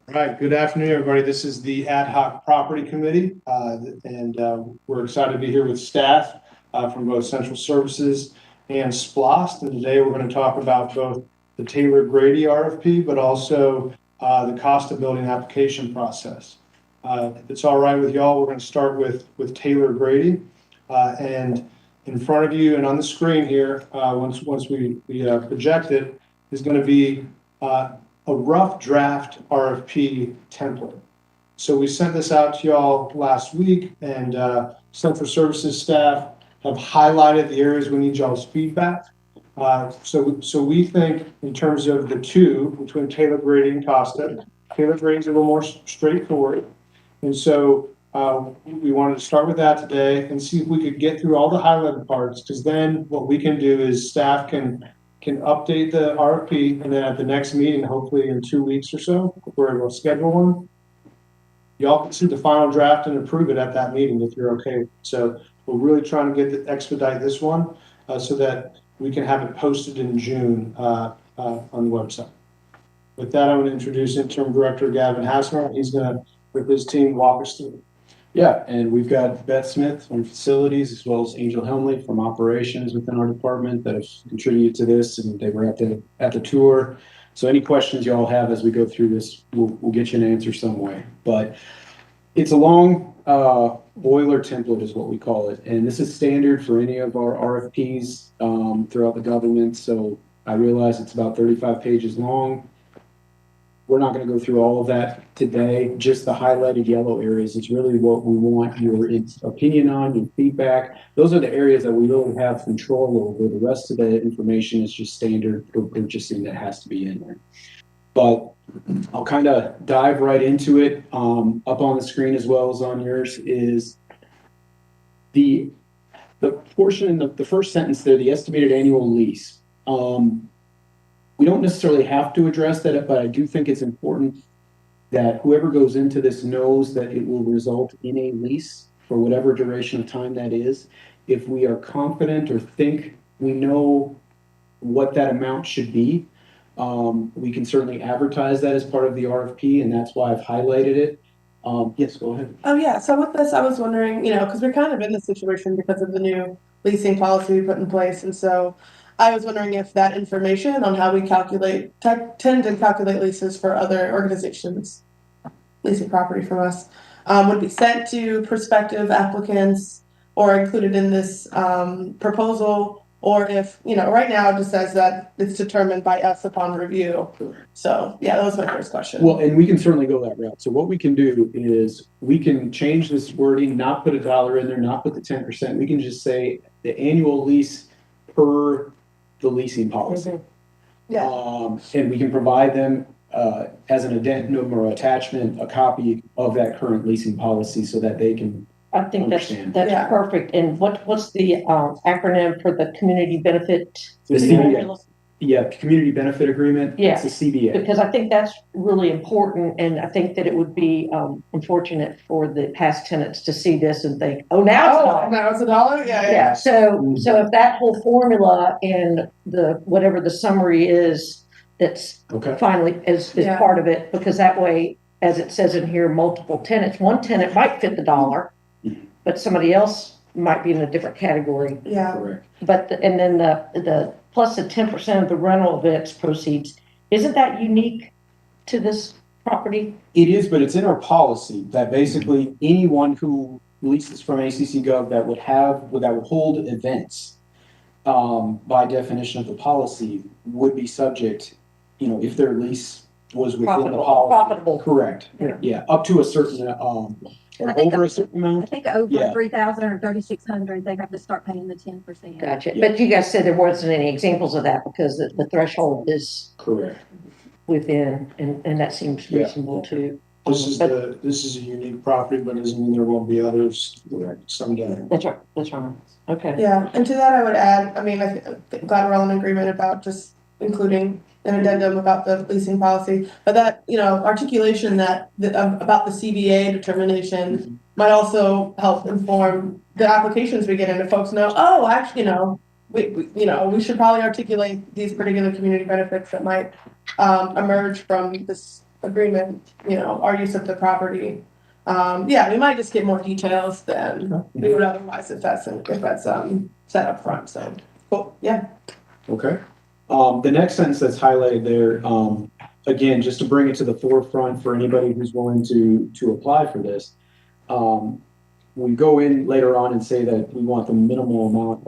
All right, good afternoon, everybody. This is the Ad Hoc Property Committee, and we're excited to be here with staff from both Central Services and SPLOST. And today we're going to talk about both the Taylor Grady RFP, but also the cost of building application process. If it's all right with y'all, we're going to start with Taylor Grady. And in front of you and on the screen here, once we project it, is going to be a rough draft RFP template. So we sent this out to y'all last week, and Central Services staff have highlighted the areas we need y'all's feedback. So we think in terms of the two, between Taylor Grady and Costa, Taylor Grady is a little more straightforward. And so we wanted to start with that today and see if we could get through all the highlighted parts, because then what we can do is staff can update the RFP, and then at the next meeting, hopefully in 2 weeks or so, if we're able to schedule one, y'all can see the final draft and approve it at that meeting if you're okay. So we're really trying to expedite this one so that we can have it posted in June on the website. With that, I'm going to introduce Interim Director Gavin Hassner. He's going to, with his team, walk us through. Yeah, and we've got Beth Smith from facilities, as well as Angel Helmley from operations within our department that have contributed to this, and they were at the tour. So any questions y'all have as we go through this, we'll get you an answer some way. But it's a long boiler template is what we call it, and this is standard for any of our RFPs throughout the government. So I realize it's about 35 pages long. We're not going to go through all of that today. Just the highlighted yellow areas is really what we want your opinion on, your feedback. Those are the areas that we really have control over. The rest of the information is just standard for purchasing that has to be in there. But I'll kind of dive right into it. Up on the screen as well as on yours is the portion in the first sentence there, the estimated annual lease. We don't necessarily have to address that, but I do think it's important that whoever goes into this knows that it will result in a lease for whatever duration of time that is. If we are confident or think we know what that amount should be, we can certainly advertise that as part of the RFP, and that's why I've highlighted it. Yes, go ahead. Oh yeah, so with this, I was wondering, because we're kind of in this situation because of the new leasing policy we put in place, and so I was wondering if that information on how we tend to calculate leases for other organizations leasing property from us would be sent to prospective applicants or included in this proposal, or if, right now it just says that it's determined by us upon review. So yeah, that was my first question. Well, and we can certainly go that route. So what we can do is we can change this wording, not put $1 in there, not put the 10%. We can just say the annual lease per the leasing policy. Mm-hmm. Yeah. And we can provide them as an addendum or attachment, a copy of that current leasing policy so that they can I think understand. that's Yeah. perfect. And what's the acronym for the community benefit? The CBA. Yeah, community benefit agreement. Yeah. It's a CBA. Because I think that's really important, and I think that it would be unfortunate for the past tenants to see this and think, "Oh, now Now it's $1." Yeah. yeah. So if that whole formula and whatever the summary is, that's Okay. finally is Yeah. part of it, because that way, as it says in here, multiple tenants. One tenant might fit the $1, but somebody else might be in a different category. Yeah. Correct. But and then the plus the 10% of the rental events proceeds, isn't that unique to this property? It is, but it's in our policy that basically anyone who leases from ACC Gov that would hold events, by definition of the policy, would be subject, if their lease was within the policy. Profitable. Correct. Yeah, up to a certain or over a certain I amount. think over Yeah. 3,000 or 3,600, they have to start paying the 10%. Gotcha. Yeah. But you guys said there wasn't any examples of that because the threshold is Correct. within, and that seems Yeah. reasonable too. This is a unique property, but doesn't mean there won't be others someday. That's right. That's right. Okay. Yeah, and to that I would add, I'm glad we're all in agreement about just including an addendum about the leasing policy, but that, articulation about the CBA determination might also help inform the applications we get in, if folks know, oh, actually, we should probably articulate these particular community benefits that might emerge from this agreement, you know, our use of the property. Yeah, we might just get more details than we would otherwise if that's set up front, so, cool, yeah. Okay. The next sentence that's highlighted there, again, just to bring it to the forefront for anybody who's willing to apply for this. We go in later on and say that we want the minimal amount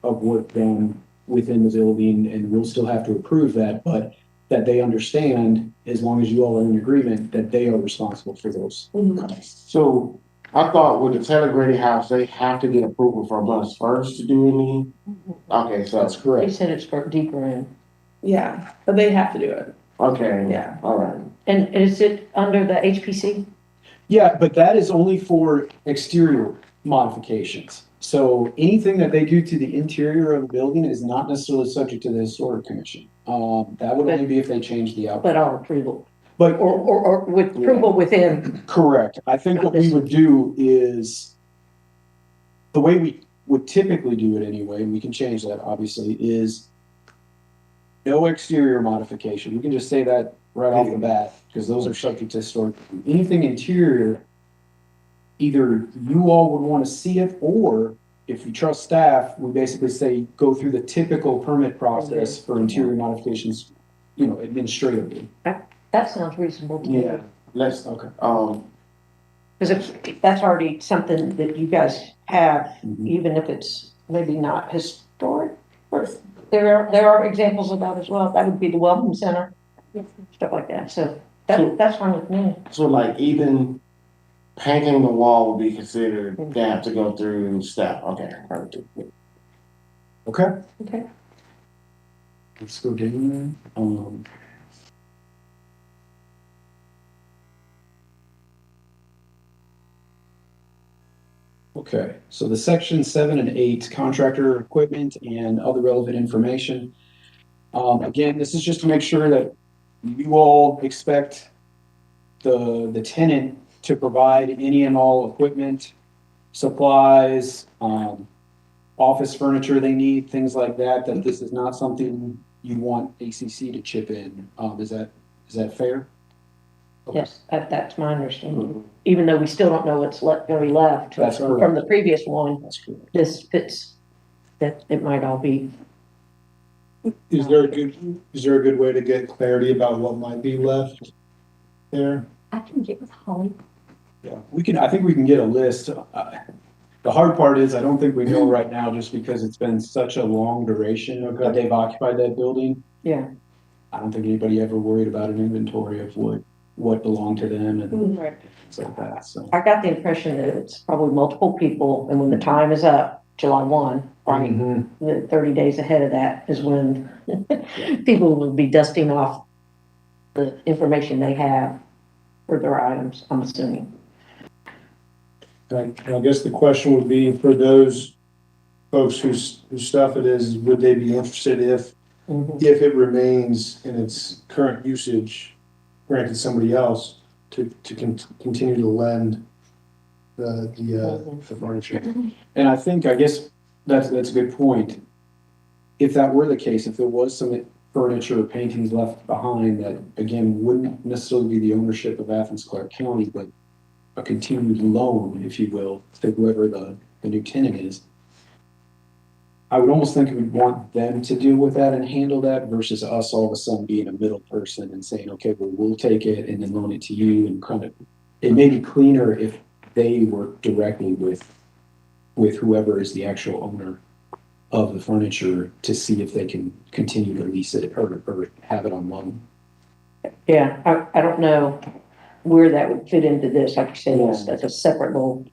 of work done within the building, and we'll still have to approve that, but that they understand, as long as you all are in agreement, that they are responsible for those. So I thought with the Telegrady house, they have to get approval from us first to do any. Okay, so That's He correct. said it's for deeper in. Yeah, but they have to do it, okay, yeah. all right. And is it under the HPC? Yeah, but that is only for exterior modifications. So anything that they do to the interior of the building is not necessarily subject to the historic commission. That would only be if they change the outcome. But our approval, But or with approval within, correct. I think what we would do is, the way we would typically do it anyway, and we can change that obviously, is no exterior modification. We can just say that right off the bat, because those are subject to historic. Anything interior, either you all would want to see it, or if you trust staff, we basically say, go through the typical permit process for interior modifications, you know, administratively. that sounds reasonable to me. Yeah, let's, Okay. Because that's already something that you guys have, Mhm. even if it's maybe not historic. Or there are examples of that as well. That would be the welcome center, stuff like that. So that's fine with me. so like even painting the wall would be considered, they have to go through staff, okay. Okay. Okay. Let's go down. Okay, so the section 7 and 8, contractor equipment and other relevant information. Again, this is just to make sure that you all expect the tenant to provide any and all equipment, supplies, office furniture they need, things like that, that this is not something you want ACC to chip in. Is that fair? Okay. Yes, that's my understanding. Even though we still don't know what's going to be left That's correct. from the previous one, That's correct. this fits, that it might all be. Is there a good way to get clarity about what might be left there? I can get with Holly. Yeah, I think we can get a list. The hard part is, I don't think we know right now, just because it's been such a long duration that they've occupied that building. Yeah. I don't think anybody ever worried about an inventory of what belonged to them and things like that, so. I got the impression that it's probably multiple people, and when the time is up, July 1, right, Mhm. the 30 days ahead of that is when people will be dusting off the information they have for their items, I'm assuming. And I guess the question would be for those folks whose stuff it is, would they be interested if it remains in its current usage, granted somebody else, to continue to lend the furniture? And I guess that's a good point. If that were the case, if there was some furniture or paintings left behind that, again, wouldn't necessarily be the ownership of Athens-Clarke County, but a continued loan, if you will, to whoever the new tenant is. I would almost think we'd want them to deal with that and handle that versus us all of a sudden being a middle person and saying, okay, well, we'll take it and then loan it to you, and kind of, it may be cleaner if they work directly with whoever is the actual owner of the furniture to see if they can continue to lease it or have it on loan. Yeah, I don't know where that would fit into this. Like you said, that's a separate little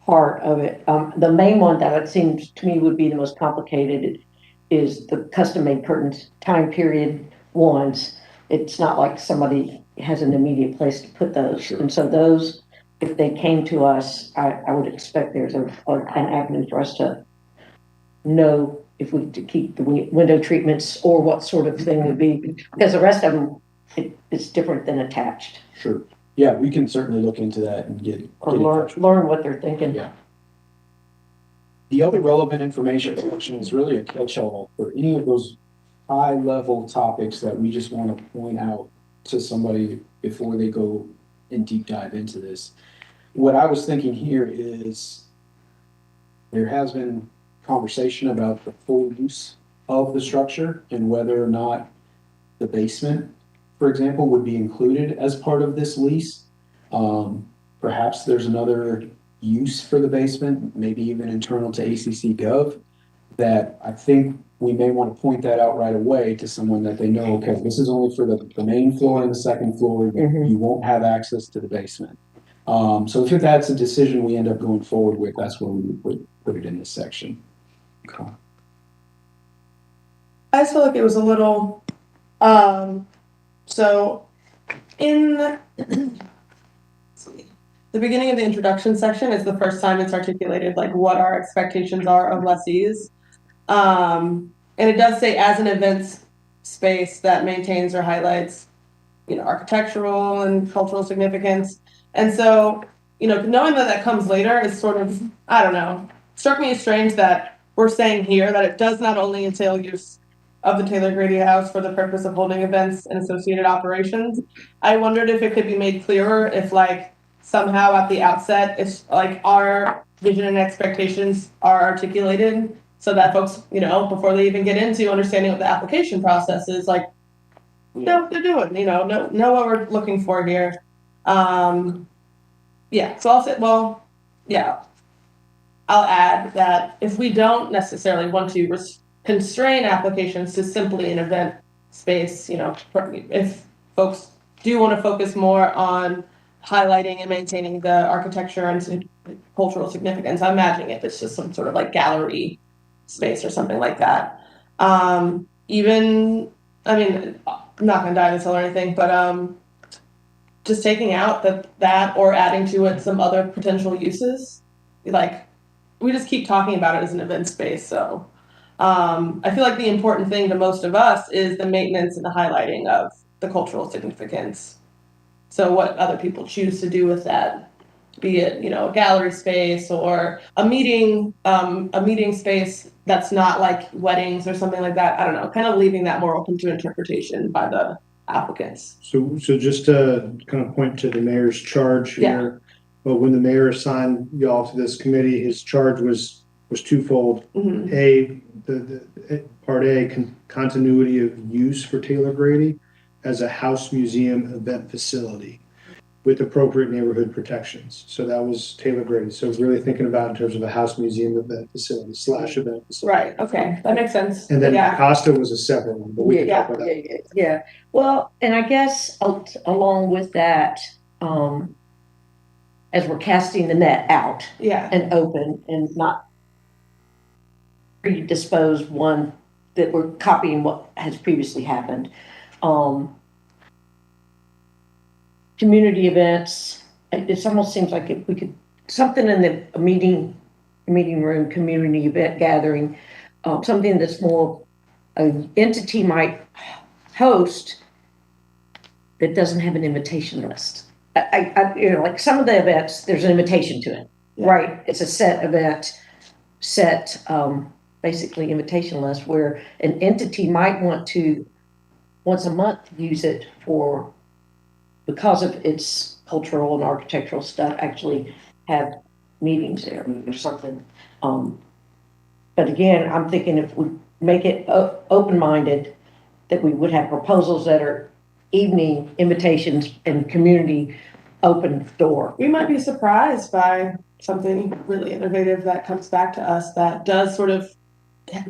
part of it. The main one that it seems to me would be the most complicated is the custom-made curtains time period ones. It's not like somebody has an immediate place to put those. Sure. And so those, if they came to us, I would expect there's an avenue for us to know if we to keep the window treatments or what sort of thing would be, because the rest of them, it's different than attached. Sure. Yeah, we can certainly look into that and get Learn what they're thinking. Yeah. The other relevant information section is really a catch-all for any of those high-level topics that we just want to point out to somebody before they go and deep dive into this. What I was thinking here is there has been conversation about the full use of the structure and whether or not the basement, for example, would be included as part of this lease. Perhaps there's another use for the basement, maybe even internal to ACC Gov, that I think we may want to point that out right away to someone that they know, okay, this is only for the main floor and the second floor. Mhm. You won't have access to the basement. So if that's a decision we end up going forward with, that's where we would put it in this section. Okay. I just feel like it was a little, so in the beginning of the introduction section is the first time it's articulated like what our expectations are of lessees. And it does say as an events space that maintains or highlights, architectural and cultural significance. And so, knowing that that comes later is sort of, I don't know, struck me as strange that we're saying here that it does not only entail use of the Taylor Grady House for the purpose of holding events and associated operations. I wondered if it could be made clearer if somehow at the outset, if our vision and expectations are articulated so that folks, before they even get into understanding what the application process is, know what they're doing, know what we're looking for here. Yeah, so I'll say, I'll add that if we don't necessarily want to constrain applications to simply an event space, if folks do want to focus more on highlighting and maintaining the architecture and cultural significance, I'm imagining if it's just some sort of gallery space or something like that. I'm not gonna die this hill or anything, but just taking out that or adding to it some other potential uses. We just keep talking about it as an event space, so I feel like the important thing to most of us is the maintenance and the highlighting of the cultural significance. So what other people choose to do with that, be it, a gallery space or a meeting space that's not like weddings or something like that. I don't know, kind of leaving that more open to interpretation by the applicants. So just to kind of point to the mayor's charge here. But when the mayor assigned y'all to this committee, his charge was twofold. Mm-hmm. The part A, continuity of use for Taylor Grady as a house museum event facility with appropriate neighborhood protections. So that was Taylor Grady. So really thinking about in terms of a house museum event facility / event facility. Right. Okay. That makes sense. And then Costa was a separate one, but we can talk about that. Yeah. Well, and I guess along with that, as we're casting the net out and open and not predispose one that we're copying what has previously happened. Community events, it almost seems like if we could, something in a meeting room, community event gathering, something that's more an entity might host that doesn't have an invitation list. Like some of the events, there's an invitation to it, right? It's a set event, basically invitation list where an entity might want to once a month use it because of its cultural and architectural stuff, actually have meetings there or something. But again, I'm thinking if we make it open-minded, that we would have proposals that are evening invitations and community open door. We might be surprised by something really innovative that comes back to us that does sort of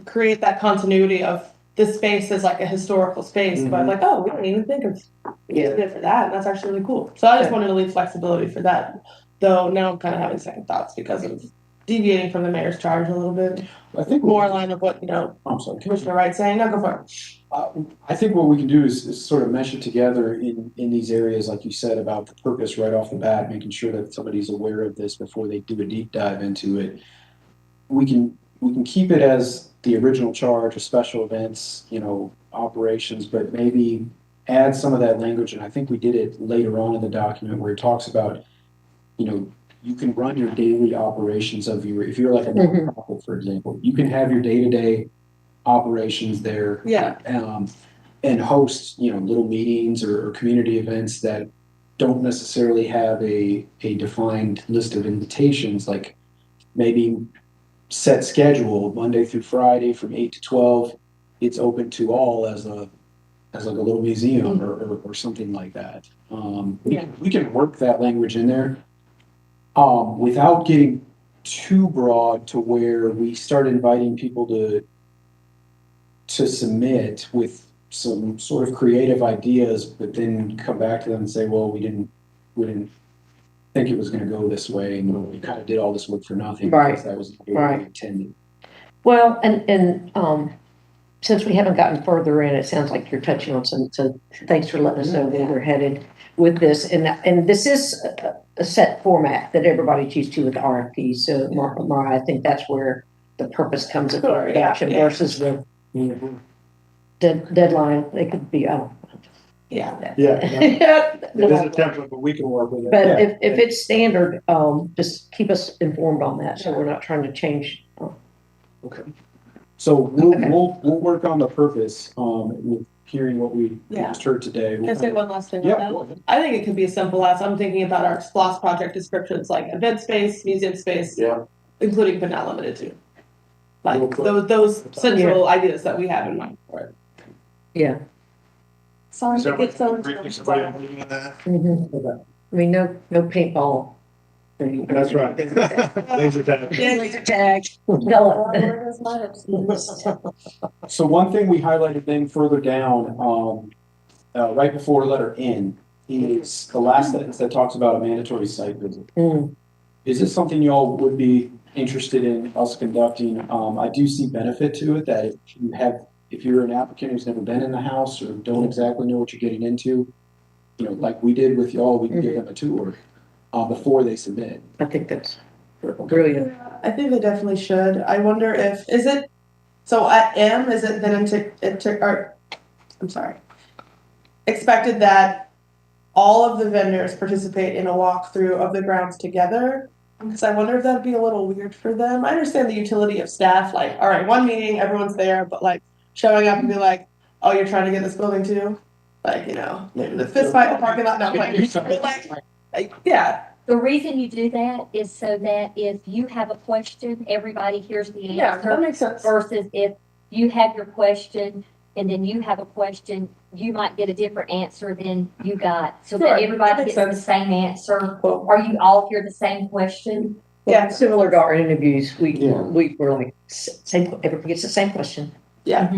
create that continuity of this space as a historical space, but we didn't even think of it for that. And that's actually really cool. So I just wanted to leave flexibility for that, though now I'm kind of having second thoughts because of deviating from the mayor's charge a little bit. I think more in line of what, I'm sorry, Commissioner Wright's saying. No, go for it. I think what we can do is sort of mesh it together in these areas, like you said, about the purpose right off the bat, making sure that somebody's aware of this before they do a deep dive into it. We can keep it as the original charge of special events, operations, but maybe add some of that language. And I think we did it later on in the document where it talks about, you can run your daily operations if you're like a nonprofit, for example, you can have your day-to-day operations there. Yeah. and host, little meetings or community events that don't necessarily have a defined list of invitations, like maybe set schedule Monday through Friday from 8 to 12. It's open to all as like a little museum or something like that. We can work that language in there, without getting too broad to where we start inviting people to submit with some sort of creative ideas, but then come back to them and say, well, we didn't think it was gonna go this way, and we kind of did all this work for nothing. Right. Because that was Right. intended. Well, and since we haven't gotten further in, it sounds like you're touching on some, so thanks for letting us know where we're headed with this. And this is a set format that everybody chooses to with the RFP. So Mara, I think that's where the purpose comes of the Sure, yeah, reduction yeah. versus the deadline. It could be, I don't know. Yeah. Yeah, it is a But template, but we can work with it. if it's standard, just keep us informed on that, so we're not trying to change. Okay. So we'll work on the purpose, with hearing what we Yeah. just heard today. Can I say one last thing on Yeah. that? I think it could be as simple as, I'm thinking about our SPLOST project descriptions, like event space, museum space, Yeah. including but not limited to. Real Like quick. those central ideas that we have in mind. Yeah. Sorry Is to that get so. briefly somebody agree with that? Mhm. I mean, no paintball. That's right. Laser tag. Laser tag. No. So one thing we highlighted then further down, right before letter N, is the last sentence that talks about a mandatory site visit. Mm. Is this something y'all would be interested in us conducting? I do see benefit to it, that if you're an applicant who's never been in the house or don't exactly know what you're getting into, like we did with y'all, we can give them a tour, before they submit. I think that's brilliant. I think they definitely should. I wonder is it, so at M, is it then I'm sorry, expected that all of the vendors participate in a walkthrough of the grounds together? Because I wonder if that'd be a little weird for them. I understand the utility of staff, like, all right, one meeting, everyone's there, but like showing up and be like, oh, you're trying to get this building too? Like, maybe the fist fight in the parking lot, no, like, yeah. The reason you do that is so that if you have a question, everybody hears the Yeah, that answer. makes sense. Versus if you have your question and then you have a question, you might get a different answer than you got. So that Right, everybody that makes gets the sense. same answer, Cool. or you all hear the same question. Yeah. Similar to our interviews, Yeah. we're like, everybody gets the same question. Yeah.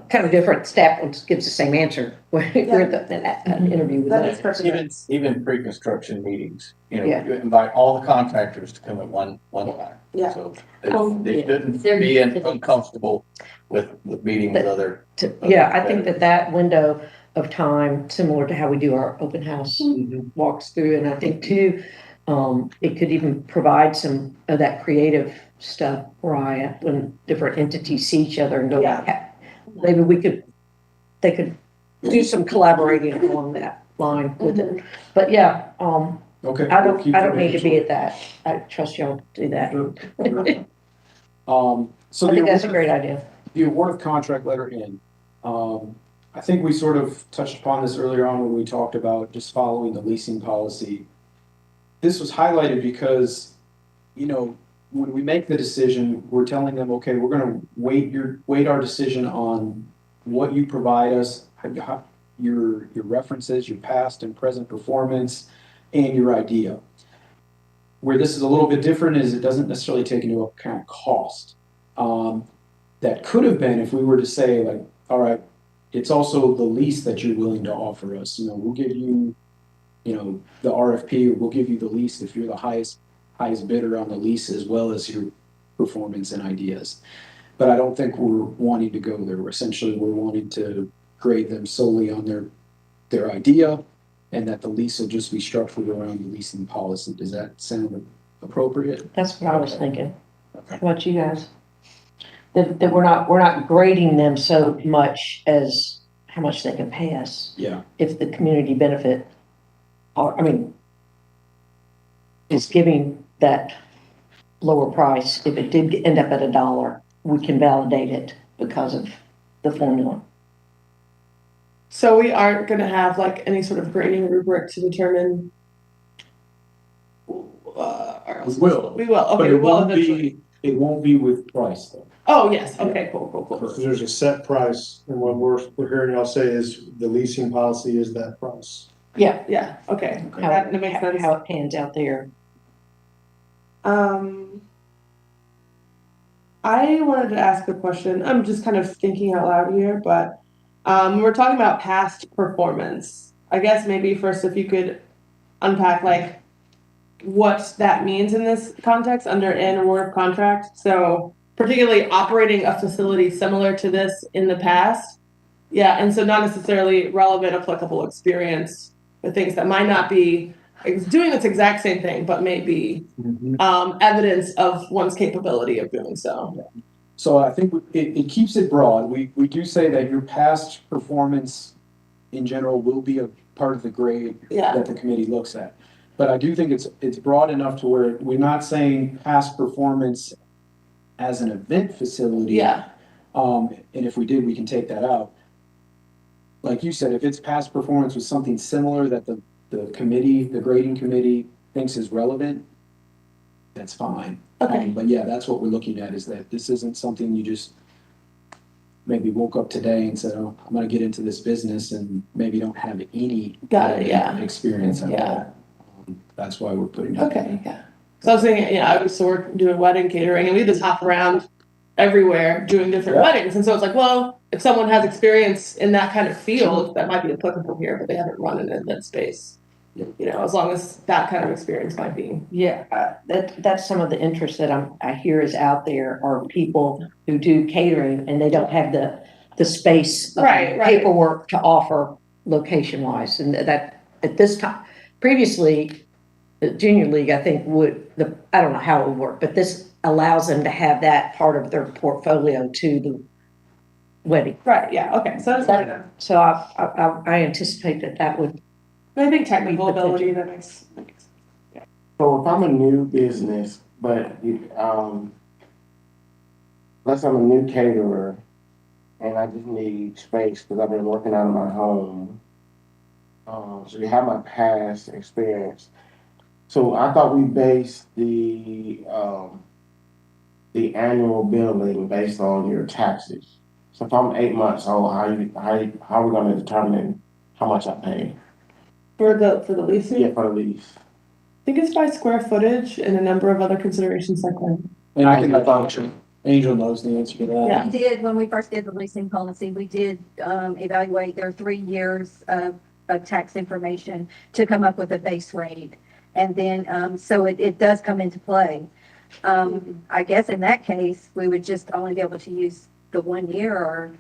Kind of different, staff gives the same answer. We're an interview with That makes us. perfect Even, sense. even pre-construction meetings, Yeah. you invite all the contractors to come at one time. Yeah. So Um, they shouldn't They're be used to this. uncomfortable with meeting with other. Yeah, I think that window of time, similar to how we do our open house walks through, and I think too, it could even provide some of that creative stuff, Mariah, when different entities see each other and go, Yeah. maybe they could do some collaborating along that line with it. But yeah, Okay. I we'll keep don't need to be it at that. I trust y'all to do that. So I think that's a great idea. the award of contract letter N. I think we sort of touched upon this earlier on when we talked about just following the leasing policy. This was highlighted because, when we make the decision, we're telling them, okay, we're gonna weight our decision on what you provide us, your references, your past and present performance, and your idea. Where this is a little bit different is it doesn't necessarily take into account cost. That could have been if we were to say like, all right, it's also the lease that you're willing to offer us. We'll give you, the RFP, or we'll give you the lease if you're the highest bidder on the lease, as well as your performance and ideas. But I don't think we're wanting to go there. We're wanting to grade them solely on their idea, and that the lease will just be structured around the leasing policy. Does that sound appropriate? That's what I was thinking. How about you guys? That we're not grading them so much as how much they can pay us. Yeah. If the community benefit, is giving that lower price, if it did end up at $1, we can validate it because of the formula. So we aren't gonna have like any sort of grading rubric to determine. We will. We will, But okay, we will eventually. it won't be with price though. Oh, yes, okay, cool. Because there's a set price, and what we're hearing y'all say is the leasing policy is that price. Yeah, okay, How, that makes sense. how it pans out there. I wanted to ask a question. I'm just kind of thinking out loud here, but we're talking about past performance. I guess maybe first if you could unpack like what that means in this context under an award of contract. So particularly operating a facility similar to this in the past. Yeah, and so not necessarily relevant, applicable experience with things that might not be doing this exact same thing, but may be evidence of one's capability of doing so. So I think it keeps it broad. We do say that your past performance in general will be a part of the grade that the committee looks at. But I do think it's broad enough to where we're not saying past performance as an event facility. Yeah. And if we did, we can take that out. Like you said, if it's past performance with something similar that the committee, the grading committee thinks is relevant, that's fine. Okay. But yeah, that's what we're looking at, is that this isn't something you just maybe woke up today and said, oh, I'm gonna get into this business and maybe don't have any experience at all. That's why we're putting it. Okay, yeah. So I was thinking, I used to work doing wedding catering, and we just hop around everywhere doing different weddings. And so it's like, well, if someone has experience in that kind of field, that might be applicable here, but they haven't run in that space. As long as that kind of experience might be. Yeah, that's some of the interest that I hear is out there are people who do catering and they don't have the space, paperwork to offer location wise, and that at this time, previously, the junior league I think I don't know how it would work, but this allows them to have that part of their portfolio to the wedding. Right. Yeah. Okay. So that's so I anticipate that would. I think technical ability that makes. So if I'm a new business, but let's say I'm a new caterer and I just need space because I've been working out of my home. So you have my past experience. So I thought we based the annual billing based on your taxes. So if I'm 8 months old, how are we going to determine how much I pay? For the leasing? Yeah, for the lease. I think it's by square footage and a number of other considerations like that. And I can Angel knows the answer to that. Yeah. We did, when we first did the leasing policy, we did evaluate their 3 years of tax information to come up with a base rate. And then, so it does come into play. I guess in that case, we would just only be able to use the 1 year,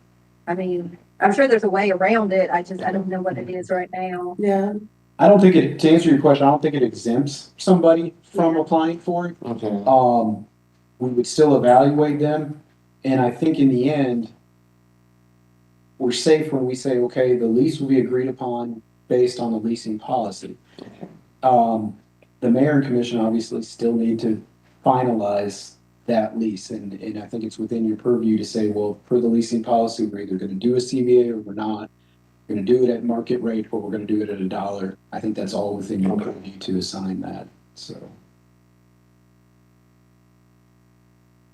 I'm sure there's a way around it. I don't know what it is right now. Yeah. I don't think to answer your question, I don't think it exempts somebody from applying for it. Okay. We would still evaluate them. And I think in the end, we're safe when we say, okay, the lease will be agreed upon based on the leasing policy. The mayor and commission obviously still need to finalize that lease. And I think it's within your purview to say, well, for the leasing policy, we're either going to do a CBA or we're not. We're going to do it at market rate or we're going to do it at $1. I think that's all within your purview to assign that. So.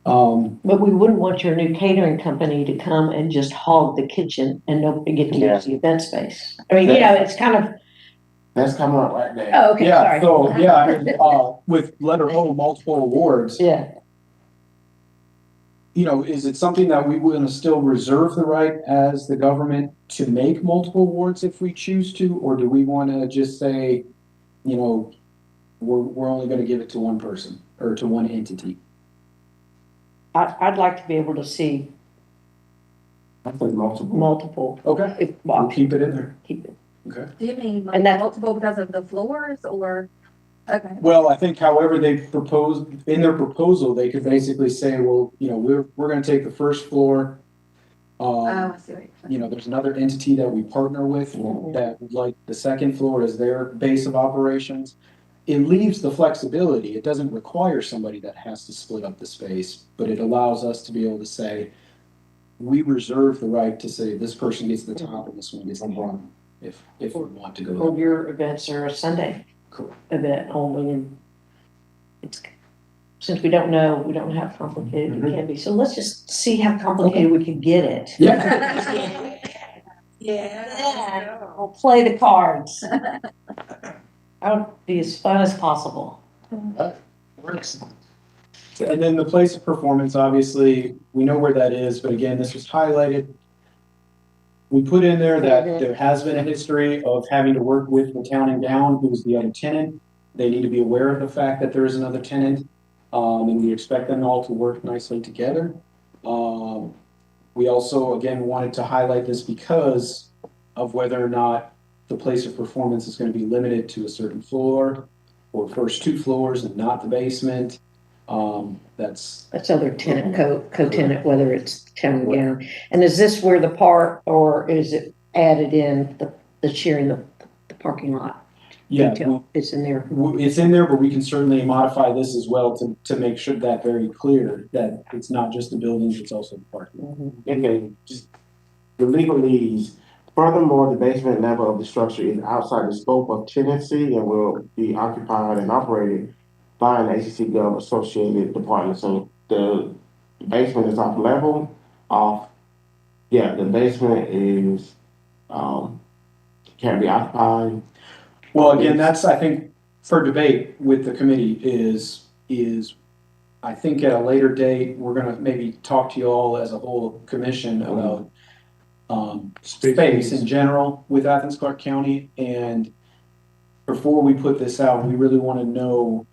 But we wouldn't want your new catering company to come and just hog the kitchen and nobody get to use the event space. It's kind of. That's coming up right there. Oh, okay, yeah, sorry. So, with letter O, multiple awards. Yeah. Is it something that we want to still reserve the right as the government to make multiple awards if we choose to, or do we want to just say, we're only going to give it to one person or to one entity? I'd like to be able to see I think multiple. Okay, we'll keep it in there. Keep it. Okay. Do you mean And that's multiple because of the floors or? Okay. Well, I think however they propose, in their proposal, they could basically say, well, we're going to take the first floor. I see what you're saying. There's another entity that we partner with that would like the second floor as their base of operations. It leaves the flexibility. It doesn't require somebody that has to split up the space, but it allows us to be able to say, we reserve the right to say this person gets the top and this one gets the bottom, if we want to go. Well, your events are a Sunday Correct. event only, and it's, since we don't know how complicated it can be, so let's just see how complicated we can get it. Yeah. Yeah, we'll play the cards. I would be as fun as possible. Works. And then the place of performance, obviously, we know where that is, but again, this was highlighted. We put in there that there has been a history of having to work with the town and down, who's the other tenant. They need to be aware of the fact that there is another tenant, and we expect them all to work nicely together. We also, again, wanted to highlight this because of whether or not the place of performance is going to be limited to a certain floor or first 2 floors and not the basement. That's other tenant, co-tenant, whether it's town and gown. And is this where the park, or is it added in the sharing the parking lot? Yeah, Detail? It's in there. It's in there, but we can certainly modify this as well to make sure that very clear that it's not just the buildings, it's also the parking. Okay, just the legalese. Furthermore, the basement level of the structure is outside the scope of tenancy and will be occupied and operated by an ACC Gov associated department. So the basement is off level, the basement is, can't be occupied. Well, again, that's, I think, for debate with the committee is I think at a later date, we're gonna maybe talk to you all as a whole commission about space in general with Athens-Clarke County. And before we put this out, we really want to know,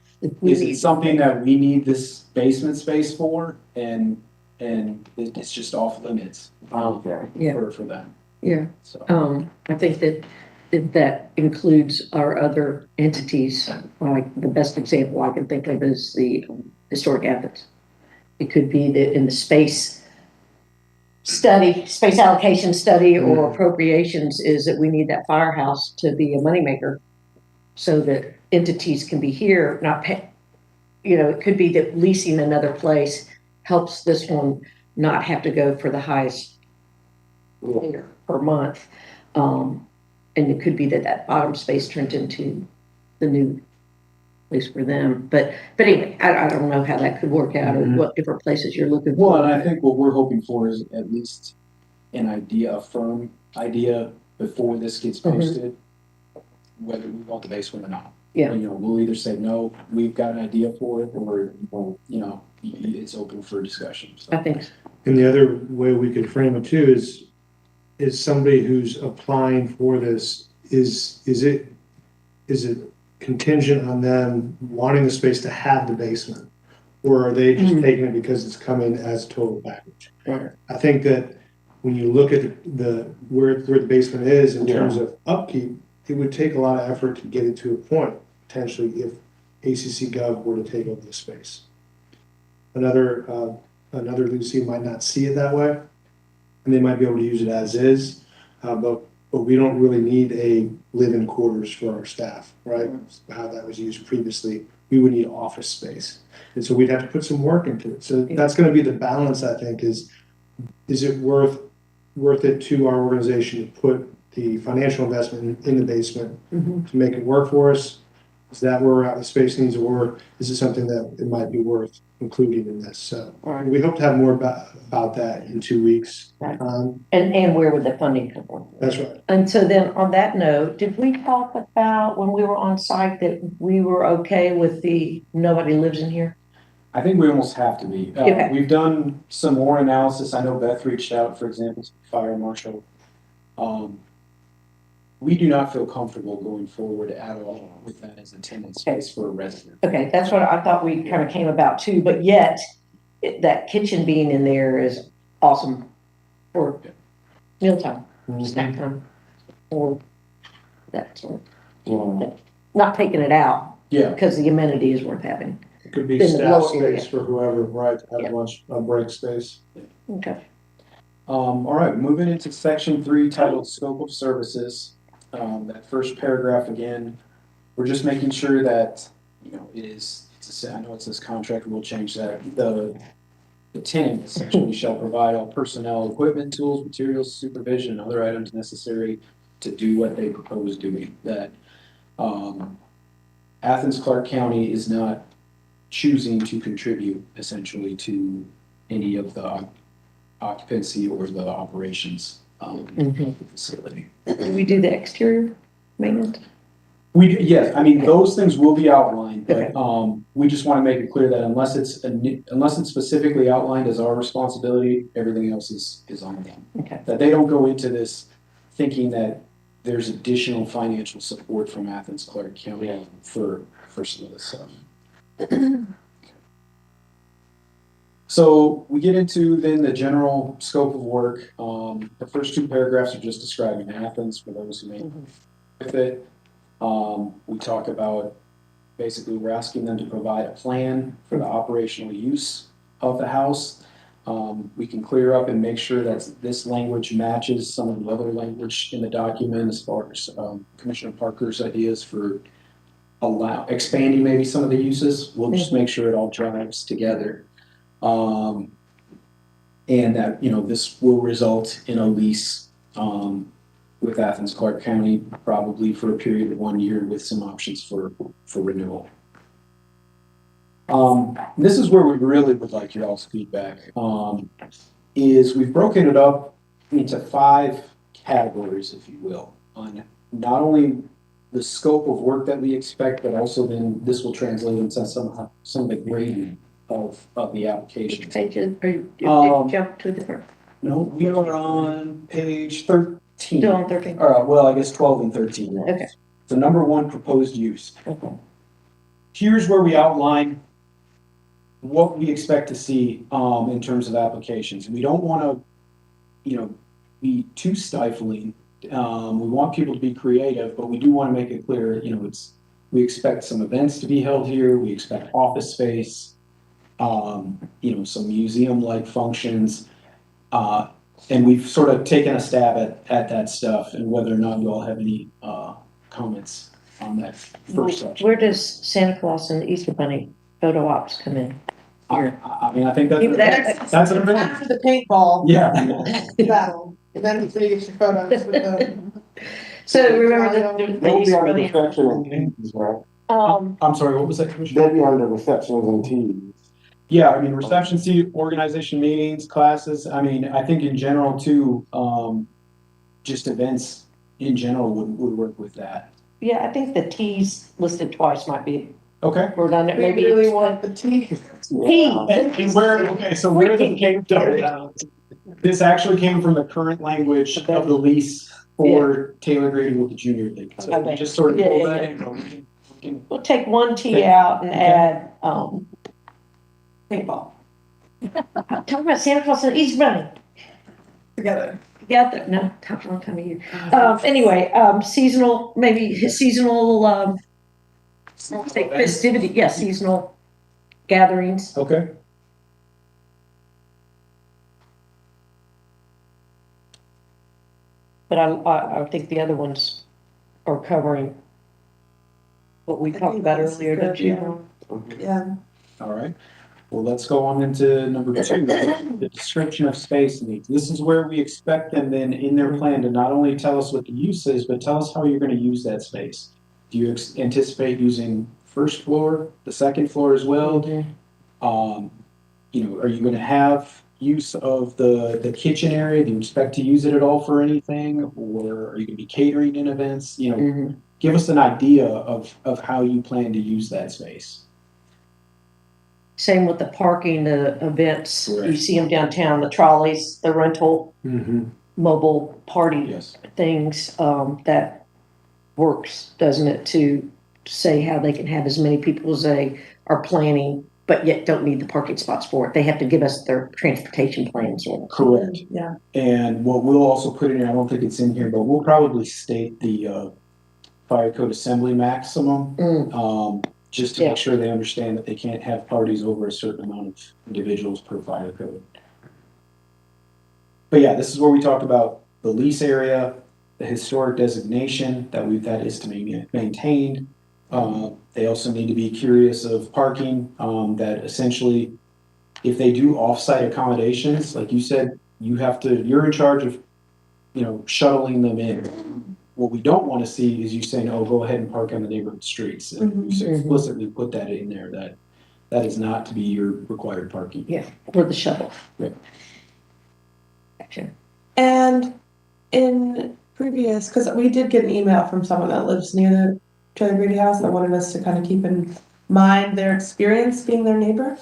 is it something that we need this basement space for? And it's just off limits for them. Yeah. So. I think that includes our other entities. Like the best example I can think of is the Historic Athens. It could be that in the space allocation study or appropriations is that we need that firehouse to be a moneymaker so that entities can be here, not pay. It could be that leasing another place helps this one not have to go for the highest per month. And it could be that bottom space turns into the new place for them. But anyway, I don't know how that could work out or what different places you're looking for. Well, and I think what we're hoping for is at least an idea, a firm idea before this gets posted, whether we want the basement or not. Yeah. We'll either say, no, we've got an idea for it, or, it's open for discussion. So. I think so. And the other way we could frame it too is somebody who's applying for this, is it contingent on them wanting the space to have the basement? Or are they just taking it because it's coming as a total package? Right. I think that when you look at where the basement is in terms of upkeep, it would take a lot of effort to get it to a point, potentially, if ACC Gov were to take over the space. Another leasing might not see it that way, and they might be able to use it as is, but we don't really need a live-in quarters for our staff, right? How that was used previously, we would need office space. And so we'd have to put some work into it. So that's gonna be the balance, I think, is it worth it to our organization to put the financial investment in the basement to make it work for us? Is that where the space needs to work? Is it something that it might be worth including in this? So we hope to have more about that in 2 weeks. Right. And where would the funding come from? That's right. And so then on that note, did we talk about when we were on site that we were okay with nobody lives in here? I think we almost have to be. Okay. We've done some more analysis. I know Beth reached out, for example, to the fire marshal. We do not feel comfortable going forward at all with that as a tenant space for a resident. Okay, that's what I thought we kind of came about too, but yet that kitchen being in there is awesome for mealtime, snack time, or that sort of, not taking it out Yeah. because the amenity is worth having. It could be In the staff lower area. space for whoever, right, to have lunch, break space. Okay. All right, moving into section 3 titled Scope of Services. That first paragraph again, we're just making sure that, I know it says contract, we'll change that. The tenant essentially shall provide all personnel, equipment, tools, materials, supervision, and other items necessary to do what they propose doing. That, Athens-Clarke County is not choosing to contribute essentially to any of the occupancy or the operations, of the facility. We do the exterior maintenance? Yes, I mean, those things will be outlined, Okay. but, we just want to make it clear that unless it's specifically outlined as our responsibility, everything else is on them. Okay. That they don't go into this thinking that there's additional financial support from Athens-Clarke County for some of this stuff. So we get into then the general scope of work. The first two paragraphs are just describing Athens for those who may with it. We talk about, basically, we're asking them to provide a plan for the operational use of the house. We can clear up and make sure that this language matches some of the other language in the document as far as Commissioner Parker's ideas for expanding maybe some of the uses. We'll just make sure it all drives together. And that, this will result in a lease with Athens-Clarke County, probably for a period of 1 year with some options for renewal. This is where we really would like your all's feedback, is we've broken it up into 5 categories, if you will, on not only the scope of work that we expect, but also then this will translate into some of the grading of the application. Which page is, are you jump to different? No, we are on page 13. Still on 13? Well, I guess 12 and 13. Okay. So number 1, proposed use. Okay. Here's where we outline what we expect to see in terms of applications. We don't want to, be too stifling. We want people to be creative, but we do want to make it clear, we expect some events to be held here. We expect office space, some museum-like functions. And we've sort of taken a stab at that stuff and whether or not you all have any comments on that first section. Where does Santa Claus and the Easter Bunny photo ops come in? I mean, I think That's an event. after the paintball Yeah. battle. Then so you get your photos with the. So remember the They'll be Easter under Bunny? reception and teas, right? I'm sorry, what was that, Commissioner? They'll be under receptions and teas. Yeah, I mean, reception seat, organization meetings, classes. I mean, I think in general too, just events in general would work with that. Yeah, I think the T's listed twice might be Okay. redundant, We maybe. really want the tea. T. And where did it came from? This actually came from the current language of the lease for Taylor grading with the junior league. So we Okay. just sort of Yeah, pull yeah, that yeah. in. We'll take one T Okay. out and Okay. add, Paintball talk about Santa Claus and Easter Bunny. together. Together, no, wrong time of year. Anyway, seasonal, maybe seasonal, say festivity, yeah, seasonal gatherings. Okay. But I think the other ones are covering what we I talked think about this is earlier, don't good, you? Yeah. All right. Well, let's go on into number 2, the description of space needs. This is where we expect them then in their plan to not only tell us what the use is, but tell us how you're going to use that space. Do you anticipate using first floor, the second floor as well? Are you going to have use of the kitchen area? Do you expect to use it at all for anything? Or are you going to be catering in events? Give us an idea of how you plan to use that space. Same with the parking, the events, you Correct. see them downtown, the trolleys, the rental, mobile party Yes. things, that works, doesn't it, to say how they can have as many people as they are planning, but yet don't need the parking spots for it. They have to give us their transportation plans. Correct. Yeah. And what we'll also put in, I don't think it's in here, but we'll probably state the fire code assembly maximum, just to Yeah. make sure they understand that they can't have parties over a certain amount of individuals per fire code. But yeah, this is where we talk about the lease area, the historic designation that is to be maintained. They also need to be curious of parking, that essentially If they do off-site accommodations, like you said, you're in charge of, shuttling them in. What we don't want to see is you saying, oh, go ahead and park on the neighborhood streets. And you should explicitly put that in there, that is not to be your required parking. Yeah, for the shuttle. Yeah. Gotcha. And in previous, because we did get an email from someone that lives near the Taylor Grady house that wanted us to kind of keep in mind their experience being their neighbor.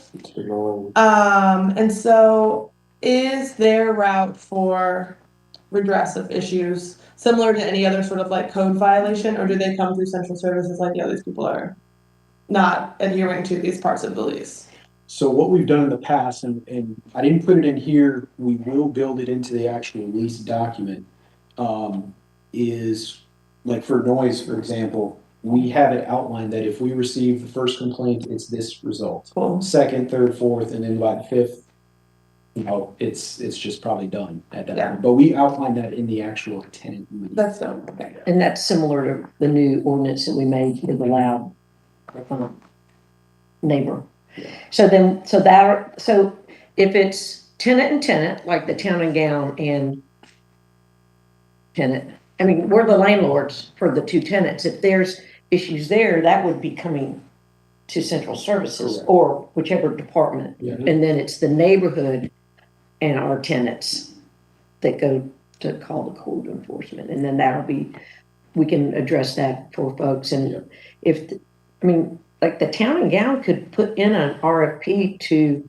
And so is their route for redress of issues similar to any other sort of like code violation, or do they come through central services like, yeah, these people are not adhering to these parts of the lease? So what we've done in the past, and I didn't put it in here, we will build it into the actual lease document, is like for noise, for example, we have it outlined that if we receive the first complaint, it's this result. Cool. Second, third, fourth, and then by the fifth, it's just probably done at that point. But we outline that in the actual tenant. That's done. Okay. And that's similar to the new ordinance that we made with the loud neighbor. So if it's tenant and tenant, like the town and gown and tenant, I mean, we're the landlords for the two tenants. If there's issues there, that would be coming to central services. Correct. Or whichever department. Yeah. And then it's the neighborhood and our tenants that go to call the code enforcement. And then we can address that for folks. And like the town and gown could put in an RFP to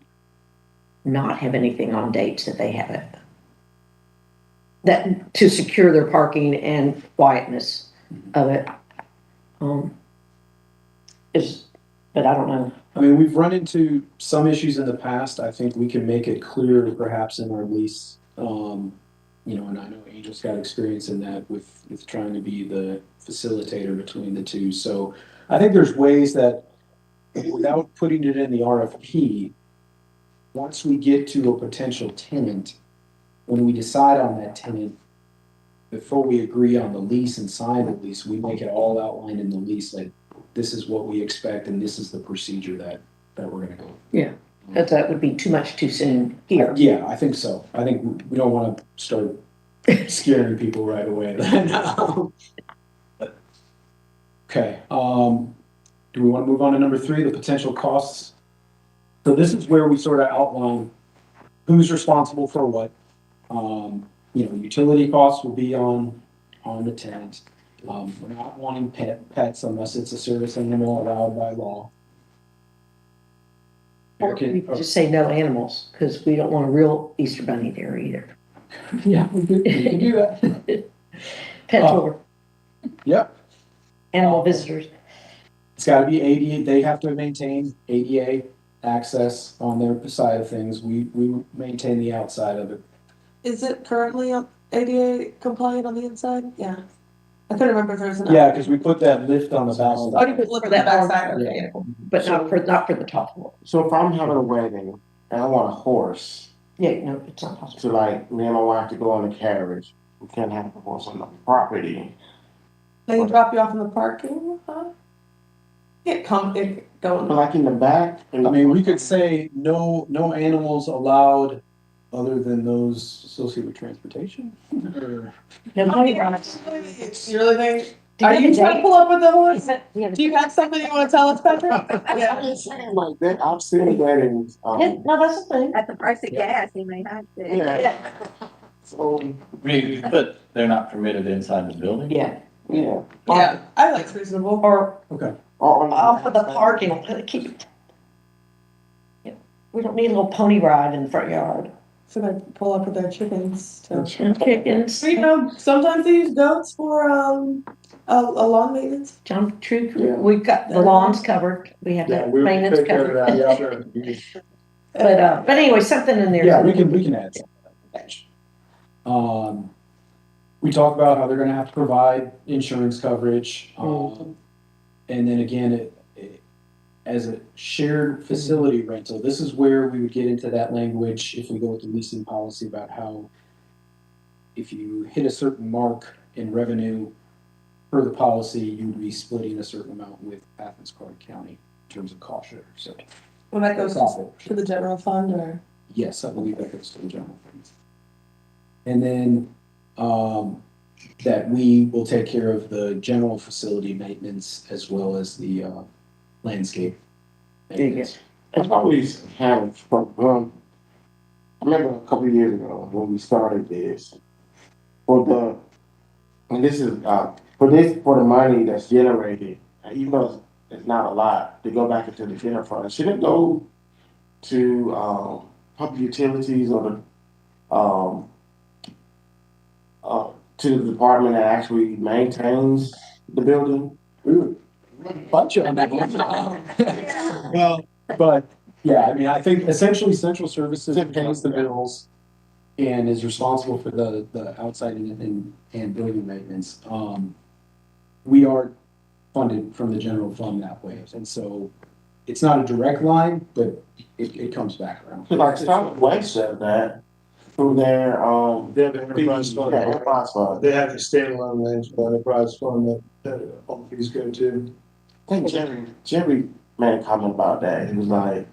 not have anything on dates that they have it. That to secure their parking and quietness of it. But I don't know. I mean, we've run into some issues in the past. I think we can make it clear perhaps in our lease. And I know Angel's got experience in that with trying to be the facilitator between the two. So I think there's ways that without putting it in the RFP, once we get to a potential tenant, when we decide on that tenant, before we agree on the lease and sign the lease, we make it all outlined in the lease, like this is what we expect and this is the procedure that we're gonna go. Yeah, that would be too much too soon here. Yeah, I think so. I think we don't want to start scaring people right away. Okay, do we want to move on to number 3, the potential costs? So this is where we sort of outline who's responsible for what. Utility costs will be on the tenant. We're not wanting pets unless it's a service animal allowed by law. Or we could just say no animals, because we don't want a real Easter bunny there either. Yeah, we can do that. Pet tour. Yep. Animal visitors. It's gotta be ADA, they have to maintain ADA access on their side of things. We maintain the outside of it. Is it currently ADA compliant on the inside? Yeah. I couldn't remember if there was an. Yeah, because we put that lift on the back. Oh, you could lift on the backside, okay, yeah, cool. But not for the top floor. So if I'm having a wedding and I want a horse, Yeah, no, it's not possible. so like me and my wife to go on the carriage, we can't have a horse on the property. They drop you off in the parking lot? Go in. But like in the back. I mean, we could say no animals allowed other than those associated with transportation. Or- No pony rides. You really think? Do Are you you trying to pull up with the horse? Yeah. Do you have something you want to tell us, Patrick? I'm just saying like that. I've seen weddings. No, that's the thing. At the price of gas, he may have to. Yeah. So But they're not permitted inside the building? Yeah. yeah. Yeah, I think it's reasonable. Or Okay. for the parking, keep it. Yeah. We don't need a little pony ride in the front yard. So they pull up with their chickens to. Chickens. Sometimes they use goats for a lawn maintenance. John, true, Yeah. we've got the lawns covered, we have the maintenance covered. Yeah, But anyway, something in there. yeah, we can add something. We talk about how they're gonna have to provide insurance coverage. And then again, as a shared facility rental, this is where we would get into that language if we go with the leasing policy about how if you hit a certain mark in revenue per the policy, you would be splitting a certain amount with Athens-Clarke County in terms of cost share. So Well, that goes to the general fund or? Yes, I believe that goes to the general fund. And then, that we will take care of the general facility maintenance as well as the, landscape maintenance. I've always had, I remember a couple of years ago when we started this, for the, and this is, for the money that's generated, even though it's not a lot, to go back into the general fund, should it go to, public utilities or the, to the department that actually maintains the building? Bunch of them. Well, but, yeah, I mean, I think essentially central services pays the bills and is responsible for the outside and building maintenance. We are funded from the general fund that way, and so it's not a direct line, but it comes back around. Like Solid Waste said that through their, They have an enterprise fund. yeah, enterprise fund. They have a standalone landfill enterprise fund that all fees go to. I think Jerry made a comment about that. He was like,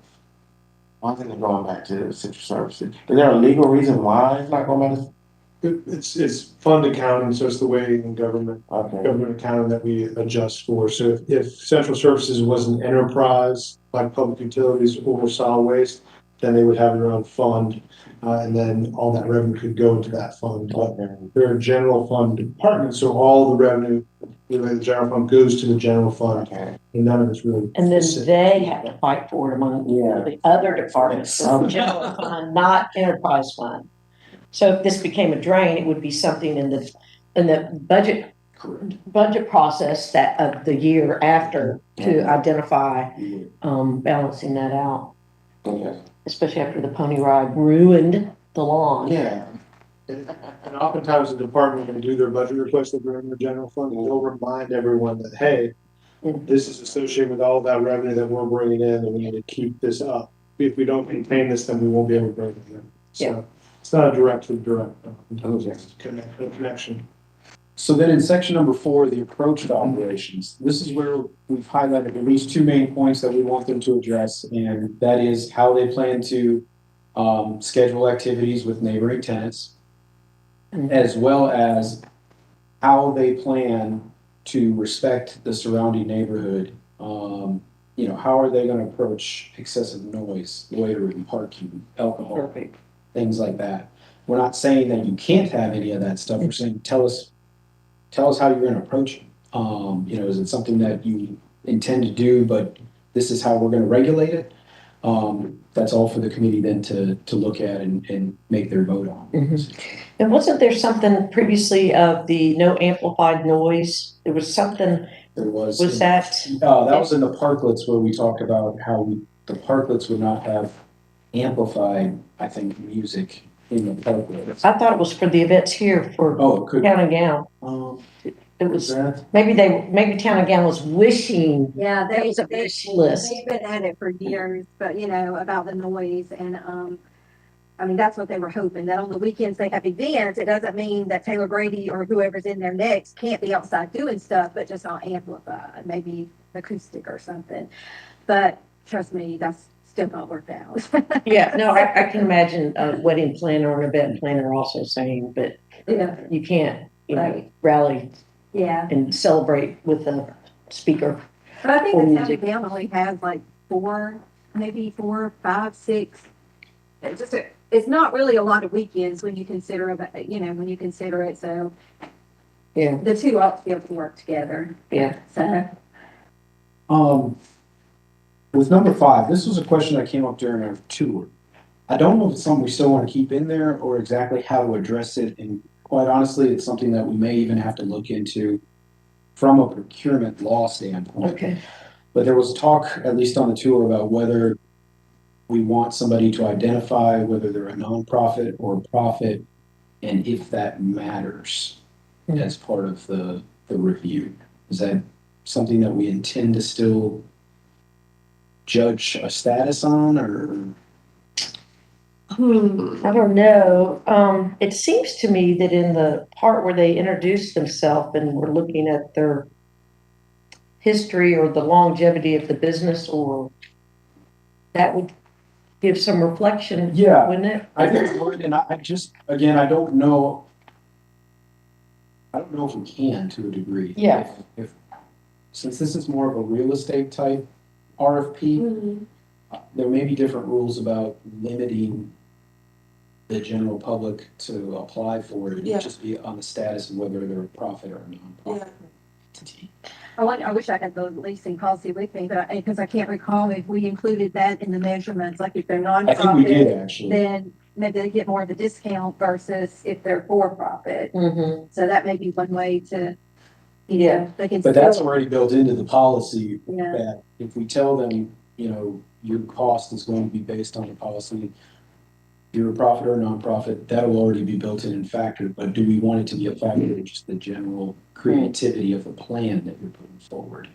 why isn't it going back to central services? Is there a legal reason why it's not going back to? It's fund accounting, so it's the way in government accounting that we adjust for. So if central services was an enterprise like public utilities or solid waste, then they would have their own fund, and then all that revenue could go into that fund. But they're a general fund department, so all the revenue related to the general fund goes to the general fund, and none of it's really. And then they have to fight for it among the other departments, so general fund, not enterprise fund. So if this became a drain, it would be something in the budget process that of the year after to identify, balancing that out. Okay. Especially after the pony ride ruined the lawn. Yeah. And oftentimes the department can do their budget request that they're in the general fund, and they'll remind everyone that, hey, this is associated with all that revenue that we're bringing in, and we need to keep this up. If we don't maintain this, then we won't be able to bring it in. So it's not a direct connection. So then in section number 4, the approach to operations, this is where we've highlighted at least 2 main points that we want them to address, and that is how they plan to schedule activities with neighboring tenants, as well as how they plan to respect the surrounding neighborhood. How are they going to approach excessive noise, loitering, parking, alcohol, Perfect. things like that. We're not saying that you can't have any of that stuff. We're saying tell us how you're going to approach it. Is it something that you intend to do, but this is how we're going to regulate it? That's all for the committee then to look at and make their vote on. Mm-hmm. And wasn't there something previously of the no amplified noise? There was something. There was. That was in the parklets where we talked about how the parklets would not have amplified, I think, music in the parklets. I thought it was for the events here for Town and Gown. It was maybe Town and Gown was wishing. Yeah, there was a wish list. They've been at it for years, but about the noise and that's what they were hoping, that on the weekends they have events. It doesn't mean that Taylor Grady or whoever's in there next can't be outside doing stuff, but just not amplified, maybe acoustic or something. But trust me, that's still not worked out. Yeah, no, I can imagine a wedding planner or an event planner also saying, but you can't, rally and celebrate with a speaker. But I think the Town and Gown only has like 4, 5, 6. It's not really a lot of weekends when you consider it. So the two ought to be able to work together. Yeah. So. With number 5, this was a question that came up during our tour. I don't know if it's something we still want to keep in there or exactly how to address it. And quite honestly, it's something that we may even have to look into from a procurement law standpoint. Okay. But there was talk, at least on the tour, about whether we want somebody to identify whether they're a nonprofit or a profit, and if that matters as part of the review. Is that something that we intend to still judge a status on, or? I don't know. It seems to me that in the part where they introduce themselves and we're looking at their history or the longevity of the business or that would give some reflection, Yeah. wouldn't it? I think it would, and I just, again, I don't know. I don't know if we can to a degree. Yeah. If, since this is more of a real estate type RFP, Mhm. there may be different rules about limiting the general public to apply for it. It Yeah. would just be on the status of whether they're a profit or a nonprofit Yeah. entity. I wish I had the leasing policy with me, but because I can't recall if we included that in the measurements, like if they're I think we did nonprofit, actually. then maybe they get more of a discount versus if they're for-profit. Mm-hmm. So that may be one way to, Yeah. they can. But that's still- already built into the policy Yeah, that if we tell them, your cost is going to be based on the policy, if you're a profit or a nonprofit, that'll already be built in and factored, but do we want it to be a factor of just the general creativity of the plan that you're putting forward?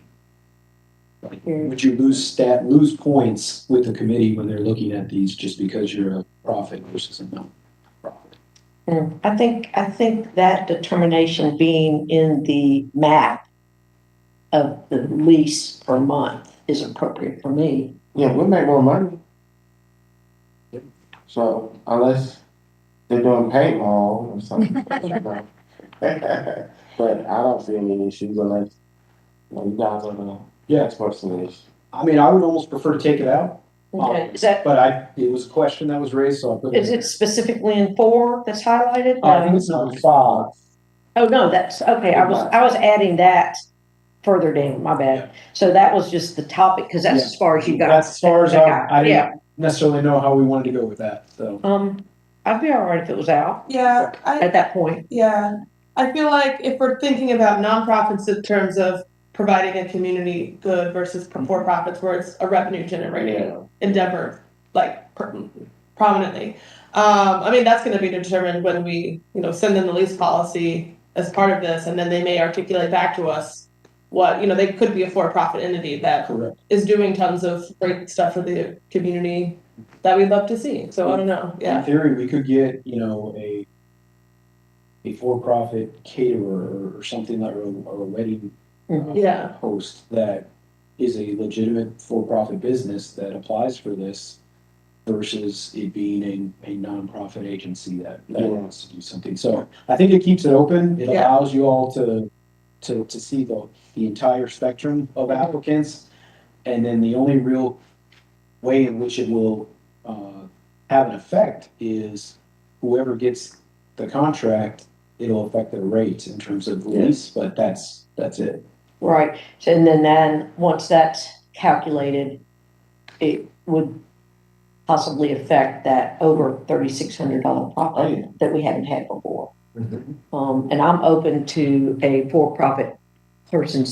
Like, would you lose points with the committee when they're looking at these just because you're a profit versus a nonprofit? I think that determination being in the map of the lease per month is appropriate for me. Yeah, we'll make more money. So unless they're doing paintball or something. But I don't see any issues unless, you guys are the experts in this. I mean, I would almost prefer to take it out, Okay, is that, but it was a question that was raised, so I put it. is it specifically in 4 that's highlighted? I think it's number 5. Oh, no, that's, okay, I was adding that further down, my bad. So that was just the topic, because that's as far as you got. That's as far as I Yeah. didn't necessarily know how we wanted to go with that, so. I'd be all right if it was out Yeah, at that point. yeah. I feel like if we're thinking about nonprofits in terms of providing a community good versus for-profits where it's a revenue generating endeavor, like prominently. I mean, that's gonna be determined when we, send them the lease policy as part of this, and then they may articulate back to us what, they could be a for-profit entity that Correct. is doing tons of great stuff for the community that we'd love to see. So I don't know, In yeah. theory, we could get, a for-profit caterer or something like, or a wedding Yeah, host that is a legitimate for-profit business that applies for this versus it being a nonprofit agency that wants to do something. So I think it keeps it open. It Yeah. allows you all to see the entire spectrum of applicants. And then the only real way in which it will have an effect is whoever gets the contract, it'll affect their rate in terms of lease, but that's it. Right, so and then once that's calculated, it would possibly affect that over $3,600 profit that we haven't had before. And I'm open to a for-profit person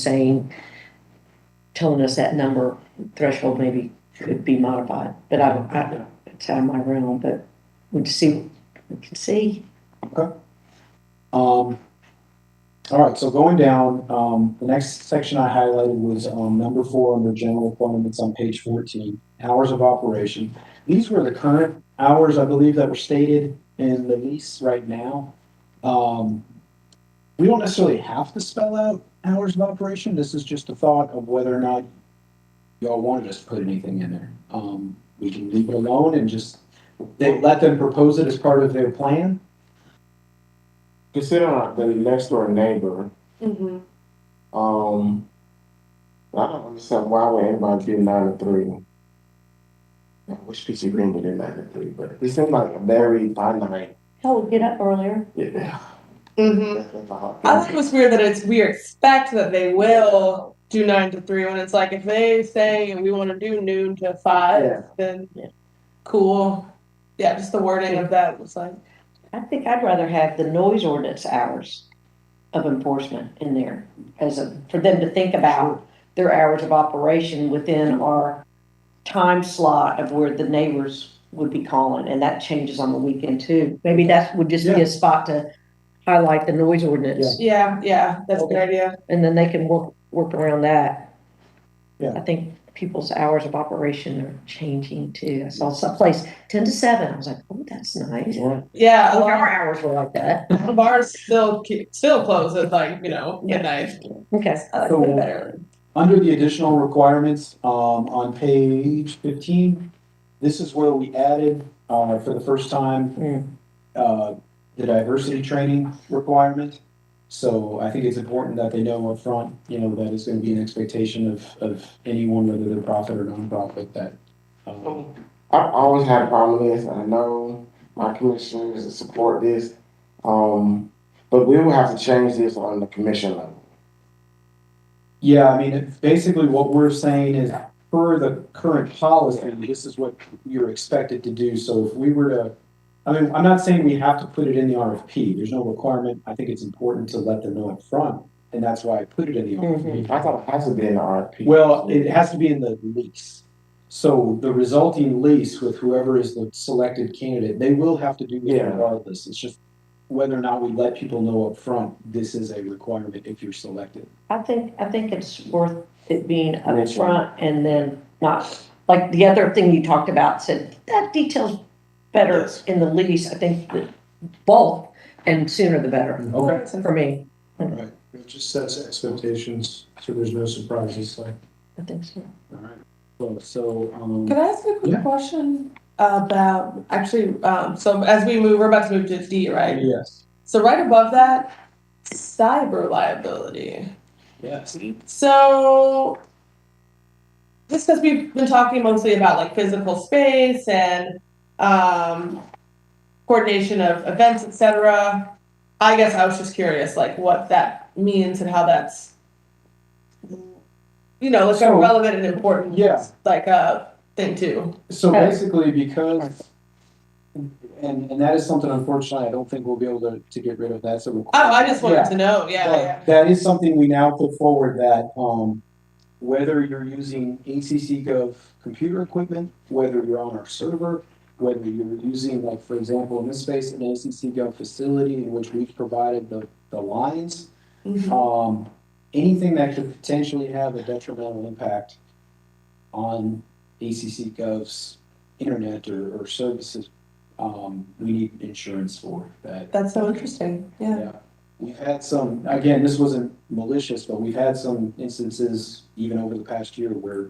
telling us that number threshold maybe could be modified, but it's out of my realm, but we can see. Okay. All right, so going down, the next section I highlighted was number 4 under general requirements on page 14, hours of operation. These were the current hours, I believe, that were stated in the lease right now. We don't necessarily have to spell out hours of operation. This is just a thought of whether or not y'all wanted us to put anything in there. We can leave it alone and just let them propose it as part of their plan. Considering the next door neighbor, mm-hmm. I don't understand why would anybody do 9 to 3. I wish PC Green would do 9 to 3, but it seems like a very finite. Hell, get up earlier. Yeah. Mm-hmm. I think it's weird that we expect that they will do 9 to 3 when it's like if they say we want to do noon to 5, then cool. Yeah, just the wording of that was like. I think I'd rather have the noise ordinance hours of enforcement in there for them to think about their hours of operation within our time slot of where the neighbors would be calling, and that changes on the weekend too. Maybe that would just be a spot to highlight the noise ordinance. Yeah, that's a good idea. And then they can work around that. Yeah. I think people's hours of operation are changing too. I saw someplace 10 to 7. I was like, oh, that's nice. Yeah, a lot Our hours were like that. of bars still close at like, midnight. Okay. I like it better. Under the additional requirements, on page 15, this is where we added, for the first time, the diversity training requirement. So I think it's important that they know up front, that it's gonna be an expectation of anyone, whether they're profit or nonprofit, that, I've always had a problem with this, and I know my commissioners support this. But we will have to change this on the commission level. yeah, I mean, basically what we're saying is, per the current policy, this is what you're expected to do. So if we were to, I mean, I'm not saying we have to put it in the RFP. There's no requirement. I think it's important to let them know up front, and that's why I put it in the RFP. I thought it has to be in the RFP. Well, it has to be in the lease. So the resulting lease with whoever is the selected candidate, they will have to do this Yeah. regardless. It's just whether or not we let people know up front, this is a requirement if you're selected. I think it's worth it being Mention. upfront and then not, like the other thing you talked about said, that detail's better Yes. in the lease. I think that both and sooner the better Okay. for me. Right, it just sets expectations, so there's no surprises, like. I think so. All right. Well, so, Can I ask a quick Yeah. question about, actually, so as we're about to move to D, right? yes, So right above that, cyber liability. yes. So, just because we've been talking mostly about like physical space and coordination of events, etc. I guess I was just curious, like what that means and how that's, like So- a relevant and important, Yeah. like thing too. So Okay. basically, because, and that is something unfortunately, I don't think we'll be able to get rid of. That's a Oh, requirement. I just wanted Yeah. to know, But yeah. that is something we now put forward that, whether you're using ACC Gov computer equipment, whether you're on our server, whether you're using, like, for example, in this space, an ACC Gov facility in which we've provided the lines, Mhm. anything that could potentially have a detrimental impact on ACC Gov's internet or services, we need insurance for that. That's so interesting, yeah. We've had some, again, this wasn't malicious, but we've had some instances even over the past year where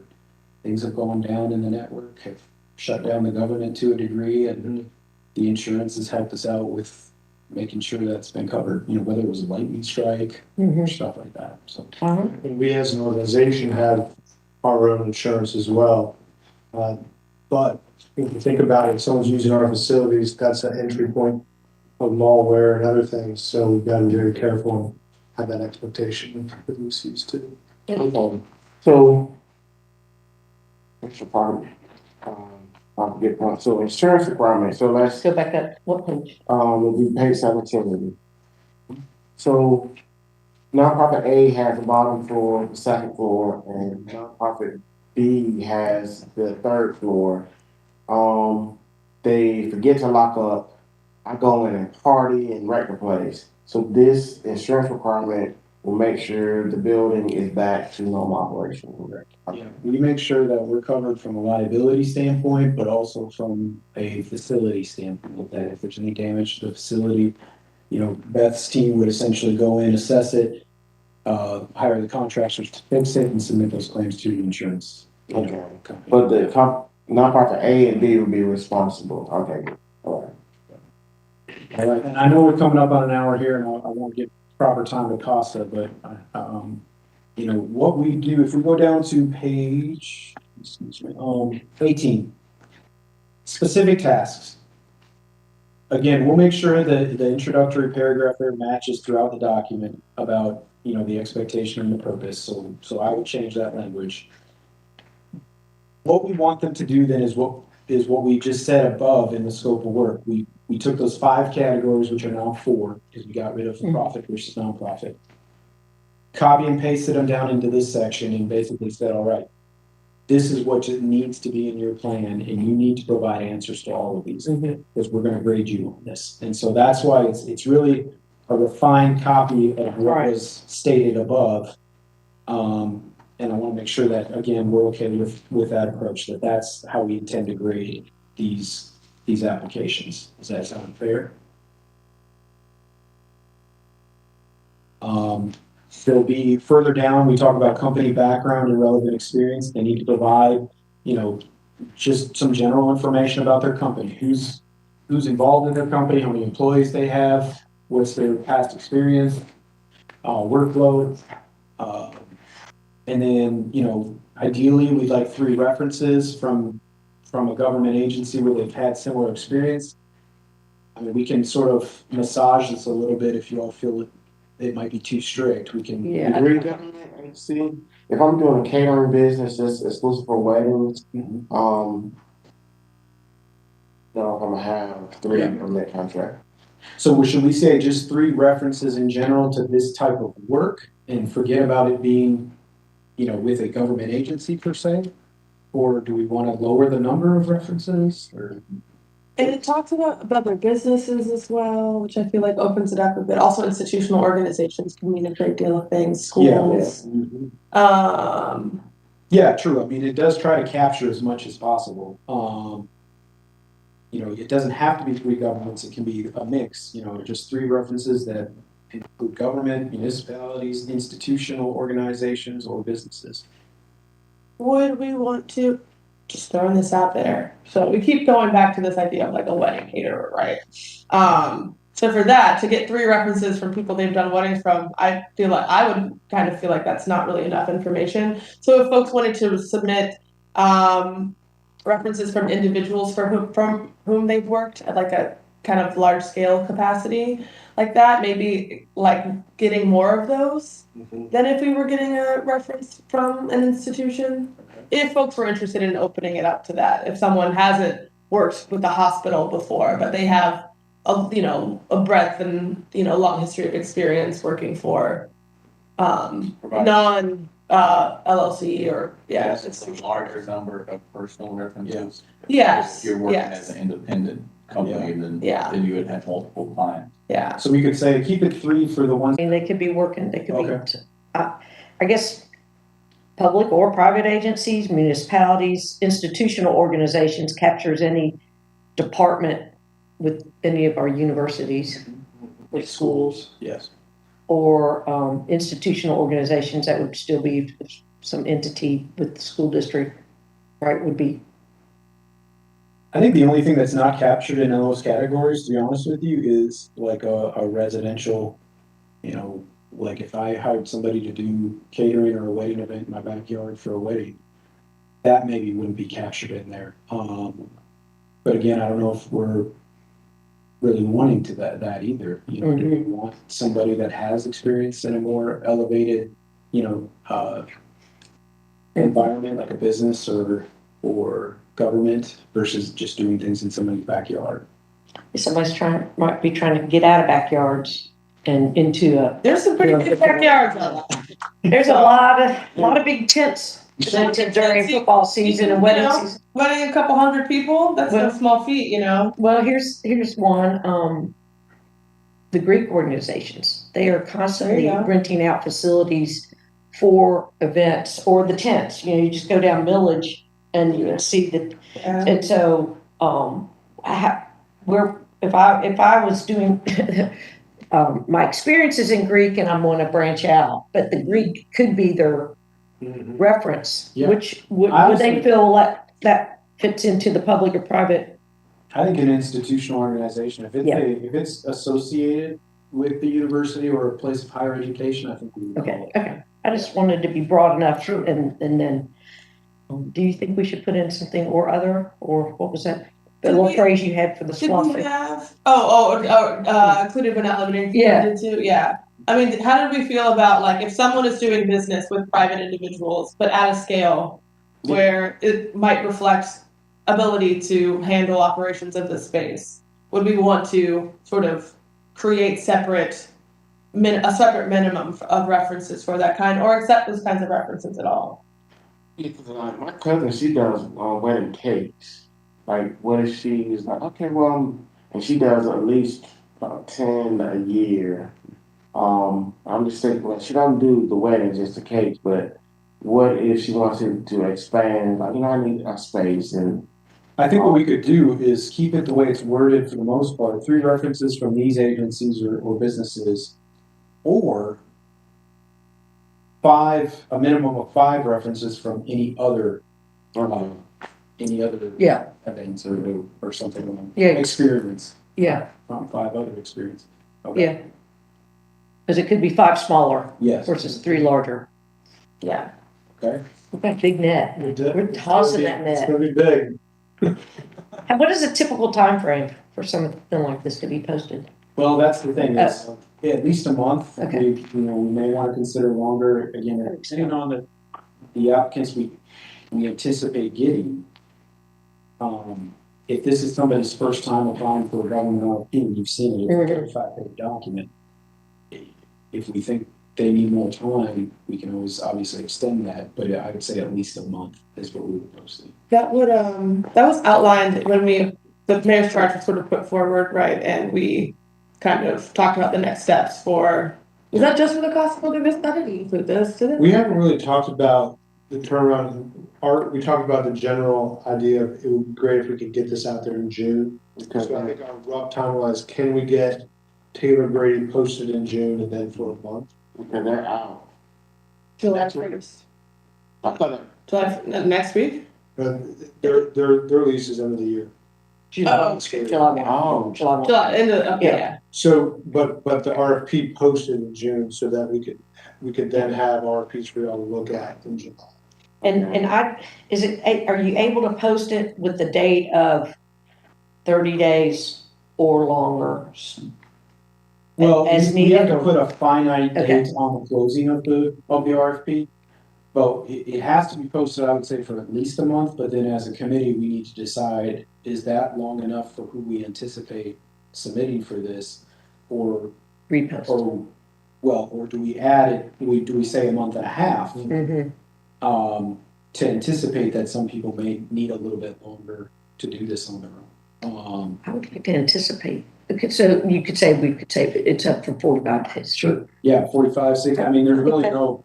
things have gone down in the network, have shut down the government to a degree, and the insurance has helped us out with making sure that's been covered, whether it was a lightning strike or stuff like that, so. And we as an organization have our own insurance as well. But if you think about it, if someone's using our facilities, that's an entry point of malware and other things, so we've got to be very careful and have that expectation with misuse too. Okay. So, what's your problem? I'll get one. So insurance requirement, so let's, Go back up, what page? we pay 17. So nonprofit A has the bottom floor, the second floor, and nonprofit B has the third floor. They forget to lock up. I go in and party and wreck the place. So this insurance requirement will make sure the building is back to normal operation. Yeah, we make sure that we're covered from a liability standpoint, but also from a facility standpoint, that if there's any damage to the facility, Beth's team would essentially go in, assess it, hire the contractors to fix it and submit those claims to the insurance. Okay. company. But the nonprofit A and B will be responsible. Okay, good. All right. All right, and I know we're coming up on an hour here, and I won't get proper time to Costa, but, what we do, if we go down to page, 18, specific tasks. Again, we'll make sure that the introductory paragraph there matches throughout the document about, the expectation and the purpose, so I will change that language. What we want them to do then is what we just said above in the scope of work. We took those 5 categories, which are now 4, because we got rid of profit versus nonprofit. Copy and pasted them down into this section and basically said, all right, this is what needs to be in your plan, and you need to provide answers to all of these, because we're gonna grade you on this. And so that's why it's really a refined copy of what was stated above. And I wanna make sure that, again, we're okay with that approach, that's how we intend to grade these applications. Does that sound fair? There'll be further down, we talk about company background and relevant experience. They need to provide, just some general information about their company, who's involved in their company, how many employees they have, what's their past experience, workload. And then, ideally, we'd like 3 references from a government agency where they've had similar experience. I mean, we can sort of massage this a little bit if you all feel it might be too strict. We can. Yeah. Agree, government agency. If I'm doing a catering business that's exclusive for weddings, Mhm. no, I'm gonna have 3 on that contract. So should we say just 3 references in general to this type of work and forget about it being, with a government agency per se? Or do we want to lower the number of references or? And it talks about their businesses as well, which I feel like opens it up a bit. Also, institutional organizations can mean a great deal of things, schools. Yeah, true. I mean, it does try to capture as much as possible. It doesn't have to be 3 governments. It can be a mix, just 3 references that include government, municipalities, institutional organizations, or businesses. Would we want to, just throwing this out there, so we keep going back to this idea of like a wedding caterer, right? So for that, to get 3 references from people they've done weddings from, I would kind of feel like that's not really enough information. So if folks wanted to submit references from individuals from whom they've worked at like a kind of large scale capacity like that, maybe like getting more of those than if we were getting a reference from an institution. If folks were interested in opening it up to that, if someone hasn't worked with a hospital before, but they have a breadth and long history of experience working for non LLC or It's a larger number of personal references. Yes. If you're working Yes. as an independent company, then Yeah. you would have multiple clients. Yeah. So we could say keep it 3 for the ones. I mean, they could be working, they could Okay. be, I guess, public or private agencies, municipalities, institutional organizations captures any department with any of our universities, with schools, Yes. or institutional organizations that would still be some entity with the school district, right, would be. I think the only thing that's not captured in those categories, to be honest with you, is like a residential, like if I hired somebody to do catering or a wedding event in my backyard for a wedding, that maybe wouldn't be captured in there. But again, I don't know if we're really wanting to that either. Do we want somebody that has experience in a more elevated, environment like a business or government versus just doing things in somebody's backyard? If somebody's might be trying to get out of backyards and into There's some pretty good backyards. there's a lot of big tents presented during football season and wedding season. Wedding a couple hundred people, that's no small feat, Well, here's one, the Greek organizations, they are constantly renting out facilities for events or the tents, you just go down Village and you see the, and so, if I was doing, my experience is in Greek and I'm going to branch out, but the Greek could be their reference, Yeah. which would Honestly, they feel like that fits into the public or private? I think an institutional organization, if it's associated with the university or a place of higher education, I think we would. Okay. I just wanted to be broad enough, and then, do you think we should put in something or other, or what was that? The little phrase you had for the Did sloth. we have, included but not limited to? Yeah. I mean, how did we feel about like if someone is doing business with private individuals, but at a scale where it might reflect ability to handle operations of this space? Would we want to sort of create a separate minimum of references for that kind, or accept those kinds of references at all? Yeah, because my cousin, she does wedding cakes. Like, what if she's like, okay, well, and she does at least about 10 a year. I'm just thinking, well, she don't do the wedding, just the cakes, but what if she wants to expand? Like, I need a space. And I think what we could do is keep it the way it's worded for the most part, 3 references from these agencies or businesses, or a minimum of 5 references from any other any other Yeah, events or something. Yeah. Experience, yeah, not 5 other experience. Okay. yeah. Because it could be 5 smaller Yes. versus 3 larger. Yeah. Okay. We've got a big net. We're tossing that It's net. gonna be big. And what is a typical time frame for something like this to be posted? Well, that's the thing, is at least a month. Okay. We may want to consider longer, again, depending on the applicants we anticipate getting. If this is somebody's first time applying for a government RFP, you've seen it, it's a 35-page document. If we think they need more time, we can always obviously extend that, but I would say at least a month is what we would posting. That would, that was outlined when the mayor's charge was sort of put forward, right? And we kind of talked about the next steps for, was that just for the cost of building this? That didn't include this, did it? We haven't really talked about the turnaround. We talked about the general idea of it would be great if we could get this out there in June. So I think our rough timeline is, can we get Taylor Brady posted in June and then for a month? Because they're out. July That's right. 1st. I thought July, next week? Their lease is end of the year. Oh. July. Oh. July. July, okay, yeah. So, but the RFP posted in June so that we could then have RFPs for y'all to look at in July. And are you able to post it with the date of 30 days or longer? Well, As we have needed, to or- put a finite Okay. date on the closing of the RFP. But it has to be posted, I would say, for at least a month, but then as a committee, we need to decide, is that long enough for who we anticipate submitting for this? Or Repost. or do we add it, do we say a month and a half? Mhm. To anticipate that some people may need a little bit longer to do this on their own. I would like to anticipate. Okay, so we could say it's up for 45 days. Sure. Yeah, 45, 60, I mean, there's really no,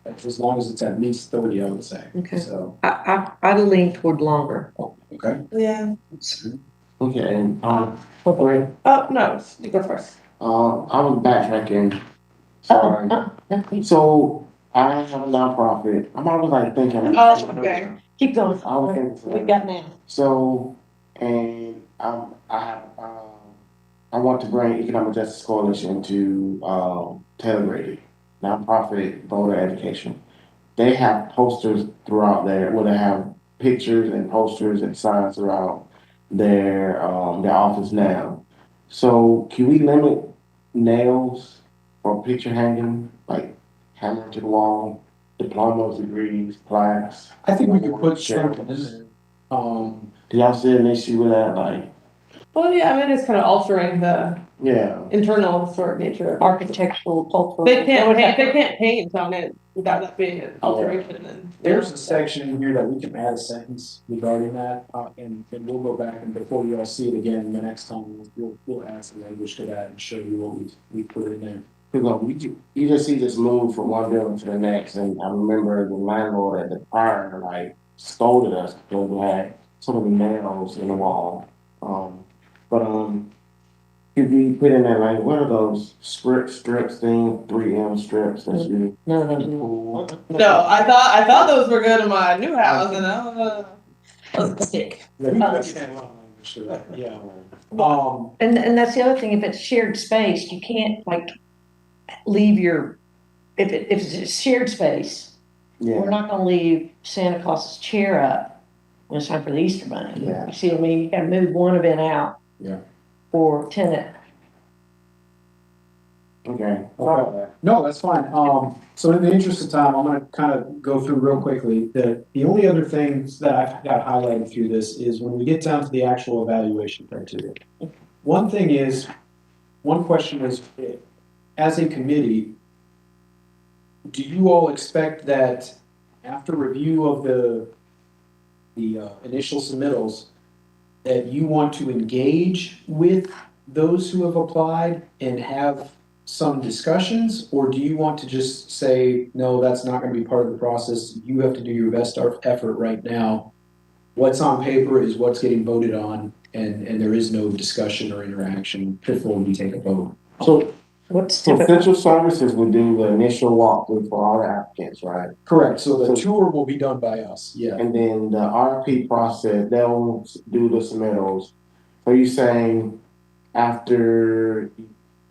as long as it's at least 30, I would say. Okay. So, I lean toward longer. okay. Yeah. okay, and Oh, no, you go first. I was backtracking. Sorry. So I have a nonprofit. I'm always like thinking. Oh, okay. Keep going. I was thinking. We got now. So, and I want to bring Economic Justice Coalition to Taylor Brady, nonprofit voter education. They have posters throughout there, where they have pictures and posters and signs throughout their office now. So, can we limit nails or picture hanging, like hammer to the wall, diplomas, degrees, plaques? I think we could put something in there. Do y'all see an issue with that? Like, Well, yeah, I mean, it's kind of altering the yeah. internal sort of nature of Architectural, cultural. They can't paint on it without that being an alteration and. There's a section in here that we can add a sentence regarding that, and we'll go back and before you all see it again, the next time, we'll add some language to that and show you what we put in there. Because you just see this move from one building to the next, and I remember the landlord at the prior, like, scolded us because we had some of the nails in the wall. Could we put in there, like, what are those strips thing, 3M strips that you No. No, I thought those were good in my new house and that was a stick. Yeah. And that's the other thing, if it's shared space, you can't like leave if it's a shared space, yeah. we're not gonna leave Santa Claus's chair up when it's time for the Easter bunny. Yeah. You see what I mean? You gotta move one event out. Yeah. For tenant. Okay. No, that's fine. So in the interest of time, I'm gonna kind of go through real quickly. The only other things that I've got highlighted through this is when we get down to the actual evaluation criteria. One question is, as a committee, do you all expect that after review of the initial submittals, that you want to engage with those who have applied and have some discussions, or do you want to just say, no, that's not going to be part of the process, you have to do your best effort right now, what's on paper is what's getting voted on, and there is no discussion or interaction before we take a vote? So What's So typical? central services would do the initial walkthrough for all the applicants, right? Correct, so the So- tour will be done by us, yeah. And then the RFP process, they'll do the submittals. So you saying after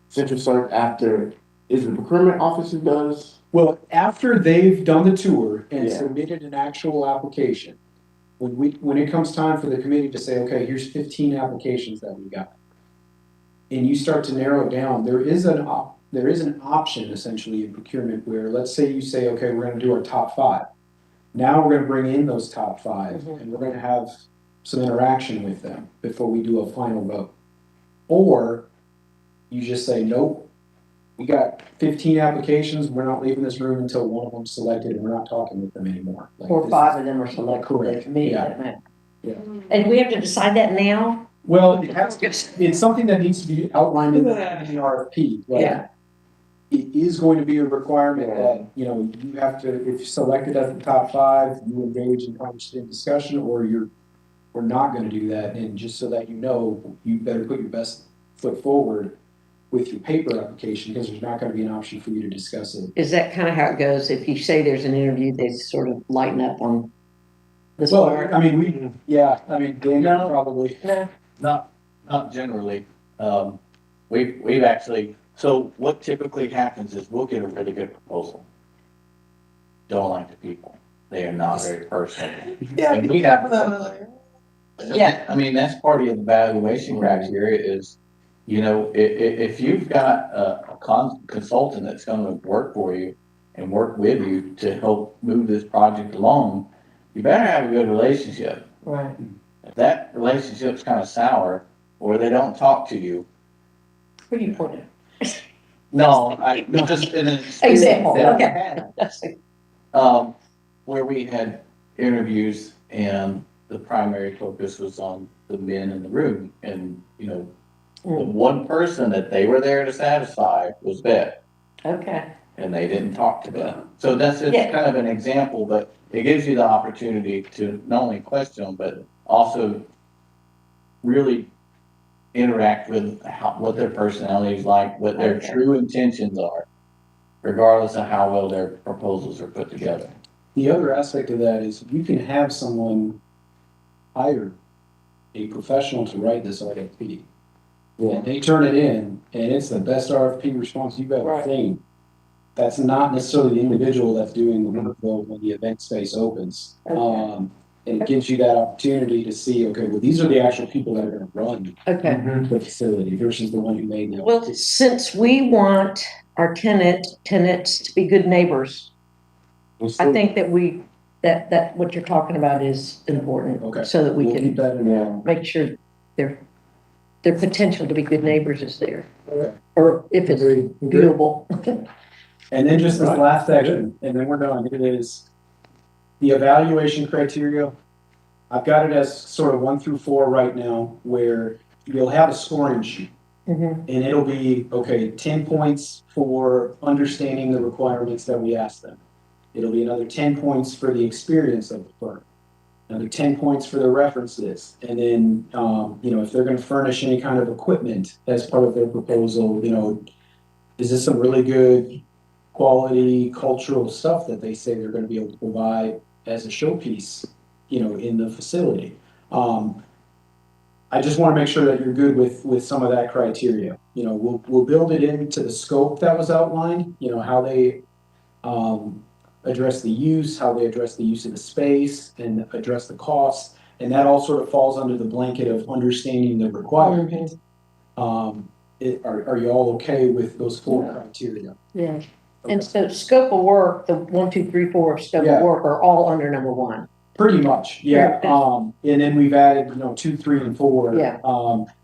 central serv, after, is the procurement office who does? Well, after they've done the tour and Yeah. submitted an actual application, when it comes time for the committee to say, okay, here's 15 applications that we got. And you start to narrow it down, there is an option essentially in procurement where, let's say you say, okay, we're gonna do our top 5. Now we're gonna bring in those top 5 and we're gonna have some interaction with them before we do a final vote. Or you just say, nope, we got 15 applications, we're not leaving this room until one of them's selected and we're not talking with them anymore. Like, Or this 5 of them are selected, Correct, for me, yeah. that matter. Yeah. And we have to decide that now? Well, it's something that needs to be outlined in the RFP. Like, Yeah. it is going to be a requirement that, you have to, if selected as the top 5, you engage in conversation discussion, or we're not gonna do that. And just so that you better put your best foot forward with your paper application, because there's not gonna be an option for you to discuss it. Is that kind of how it goes? If you say there's an interview, they sort of lighten up on this Well, part? I mean, Dan No. probably. No. Not generally. We've actually, so what typically happens is we'll get a really good proposal. Don't like the people. They are not very personal. Yeah, And be we have- careful though, like, Yeah. I mean, that's part of the evaluation criteria is, if you've got a consultant that's gonna work for you and work with you to help move this project along, you better have a good relationship. Right. If that relationship's kind of sour, or they don't talk to you, Who do you point at? no, just in an Example, that we okay. had, That's where we had interviews and the primary focus was on the men in the room, and, the one person that they were there to satisfy was Beth, okay. and they didn't talk to them. So that's just Yeah. kind of an example, but it gives you the opportunity to not only question them, but also really interact with what their personality is like, what their Okay. true intentions are, regardless of how well their proposals are put together. The other aspect of that is you can have someone hire a professional to write this RFP. And they turn it in, and it's the best RFP response you've ever Right. seen. That's not necessarily the individual that's doing the work though when the event space opens. Okay. And it gives you that opportunity to see, okay, well, these are the actual people that are gonna run Okay. the facility versus the one who made the. Well, since we want our tenants to be good neighbors, I think that that what you're talking about is important. Okay. So that we We'll keep can that in there. Yeah. make sure their potential to be good neighbors is there. Okay. Or if it's Agreed. doable. And then just this last section, and then we're done, it is the evaluation criteria. I've got it as sort of 1 through 4 right now, where you'll have a scoring sheet. Mhm. And it'll be, okay, 10 points for understanding the requirements that we asked them. It'll be another 10 points for the experience of the firm. Another 10 points for the references. And then, if they're gonna furnish any kind of equipment as part of their proposal, is this some really good quality cultural stuff that they say they're gonna be able to provide as a showpiece, in the facility. I just wanna make sure that you're good with some of that criteria. We'll build it into the scope that was outlined, how they, address the use, how they address the use of the space and address the costs. And that all sort of falls under the blanket of understanding the requirement. Are you all okay with those 4 criteria? Yeah. And so scope of work, the 1, 2, 3, 4 of scope Yeah. of work are all under number 1. Pretty much, yeah. Yeah. And then we've added, 2, 3, and 4. Yeah.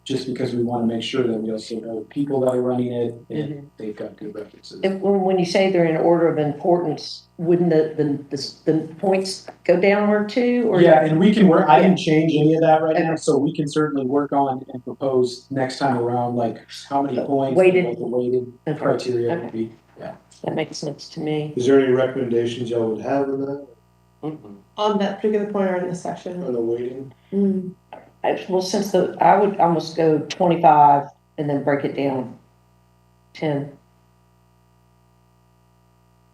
Just because we want to make sure that we also know the people that are running it and Mhm. they've got good references. And when you say they're in order of importance, wouldn't the points go downward too? Or Yeah, and we can work, I didn't change any of that right now, so we can certainly work on and propose next time around, like how many points. Weighted. What the weighted Okay. criteria would be. That makes sense to me. Is there any recommendations y'all would have in that, on that particular point or in this section. on the weighting? Mm. Well, since I would almost go 25 and then break it down 10.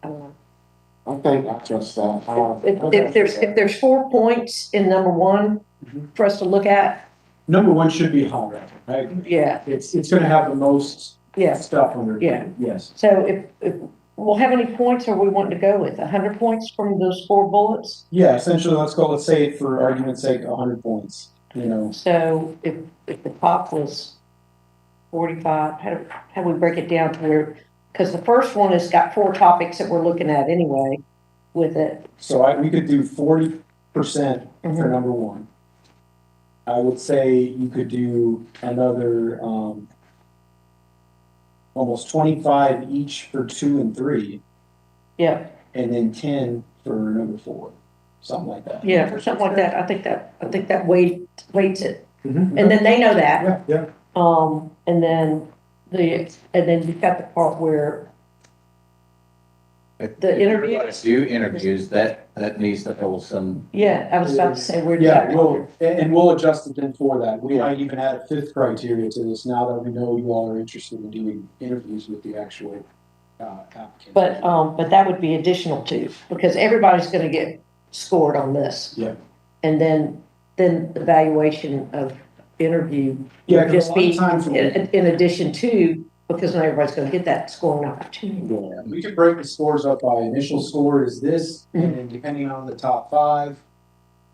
I don't know. I think I trust that. If there's 4 points in number one for us to look at, Number one should be higher, right? yeah, It's gonna have the most yeah. stuff under it. Yeah. Yes. So if, well, how many points are we wanting to go with? 100 points from those 4 bullets? Yeah, essentially, let's say for argument's sake, 100 points, you know. So if the top was 45, how do we break it down to where, because the first one has got 4 topics that we're looking at anyway with it. So we could do 40% for Mhm. number one. I would say you could do another, almost 25 each for 2 and 3, Yeah, and then 10 for number 4, something like that. yeah, for something like that. I think that weights it. Mhm. And then they know that. Yeah, yeah. And then you've got the part where the interviews. Do interviews, that needs to hold some, Yeah, I was about to say where. Yeah, we'll adjust it then for that. We might even add a 5th criteria to this now that we know you all are interested in doing interviews with the actual applicant. But that would be additional too, because everybody's gonna get scored on this. Yeah. And then the evaluation of interview Yeah, would 'cause just a lot be of times in addition to, because not everybody's gonna get that scoring opportunity. Yeah, we could break the scores up by initial score is this, and then depending on the top 5,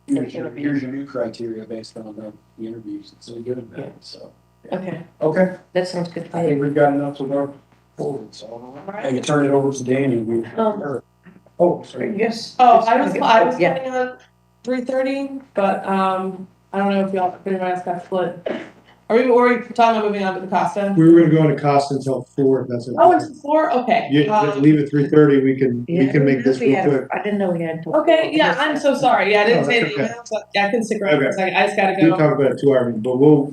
here's your new criteria based on the interviews. It's so good at Yeah. that, so. Okay, Okay, that sounds good. I think we've got enough to go forward, so I can turn it over to Danny. Oh, sorry. I Yes. was Yeah. planning on 3:30, but, I don't know if anybody else got split. Are we talking about moving on to the Costa? We were gonna go into Costa until 4, if that's okay. Oh, it's 4, okay. You just leave at 3:30, we can make this real quick. I didn't know we had. Okay, yeah, I'm so sorry, yeah, I didn't No, say that's the okay. email, but I can stick around for a Okay. second, I just gotta We go. talk about it 2 hours, but we'll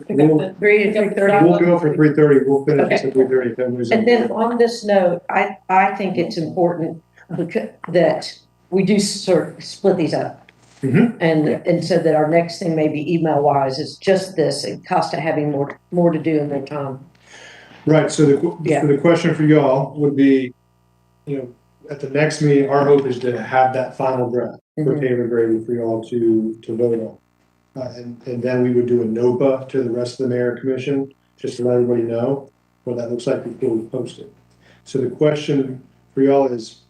3 to 3:30. go for 3:30, we'll finish Okay. at 3:30 if everybody's. And then on this note, I think it's important that we do sort of split these up. Mhm. And so that our next thing, maybe email wise, is just this, and Costa having more to do in their time. Right, so Yeah. the question for y'all would be, at the next meeting, our hope is to have that final draft for Mhm. Taylor Grady for y'all to vote on. And then we would do a NOPA to the rest of the mayor and commission, just to let everybody know what that looks like before we post it. So the question for y'all is,